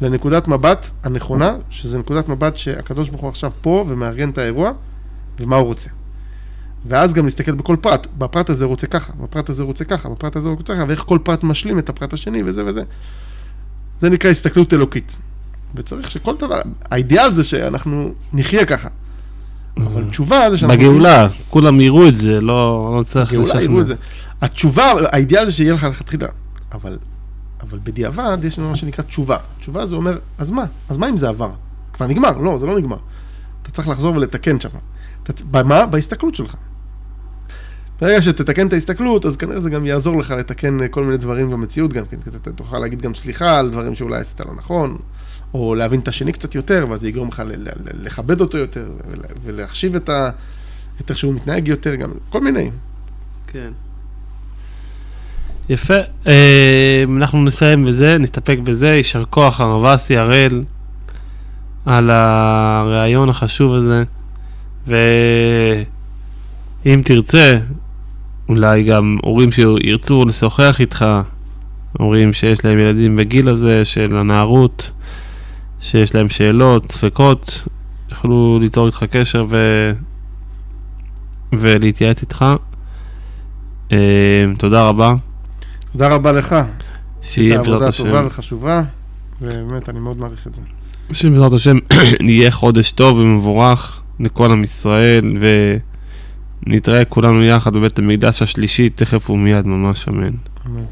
[SPEAKER 2] לנקודת מבט הנכונה, שזה נקודת מבט שהקדוש ברוך הוא עכשיו פה, ומארגן את האירוע, ומה הוא רוצה. ואז גם להסתכל בכל פרט, בפרט הזה הוא רוצה ככה, בפרט הזה הוא רוצה ככה, בפרט הזה הוא רוצה ככה, ואיך כל פרט משלים את הפרט השני, וזה וזה. זה נקרא הסתכלות אלוקית. וצריך שכל דבר, האידיאל זה שאנחנו נחיה ככה. אבל תשובה זה שאנחנו...
[SPEAKER 1] בגאולה, כולם יראו את זה, לא צריך...
[SPEAKER 2] בגאולה יראו את זה. התשובה, האידיאל זה שיהיה לך לכתחילה. אבל בדיעבד יש לנו מה שנקרא תשובה. תשובה זה אומר, אז מה? אז מה אם זה עבר? כבר נגמר? לא, זה לא נגמר. אתה צריך לחזור ולתקן שם. במה? בהסתכלות שלך. ברגע שתתקן את ההסתכלות, אז כנראה זה גם יעזור לך לתקן כל מיני דברים במציאות גם כן. אתה תוכל להגיד גם סליחה על דברים שאולי עשית לא נכון, או להבין את השני קצת יותר, ואז זה יגרום לך לכבד אותו יותר, ולהחשיב את איך שהוא מתנהג יותר, גם כל מיני.
[SPEAKER 1] כן. יפה. אנחנו נסיים בזה, נסתפק בזה, יישר כוח הרב אסי הראל, על הרעיון החשוב הזה, ואם תרצה, אולי גם הורים שירצו לשוחח איתך, הורים שיש להם ילדים בגיל הזה של הנערות, שיש להם שאלות, ספקות, יכולו ליצור איתך קשר ולהתייעץ איתך. תודה רבה.
[SPEAKER 2] תודה רבה לך.
[SPEAKER 1] שיהיה
[SPEAKER 2] בעזרת השם. עבודה טובה וחשובה, ובאמת אני מאוד מעריך את זה.
[SPEAKER 1] שבעזרת השם נהיה חודש טוב ומבורך לכל עם ישראל, ונתראה כולנו יחד בבית המקדש השלישי, תכף ומיד ממש, אמן.
[SPEAKER 2] אמן.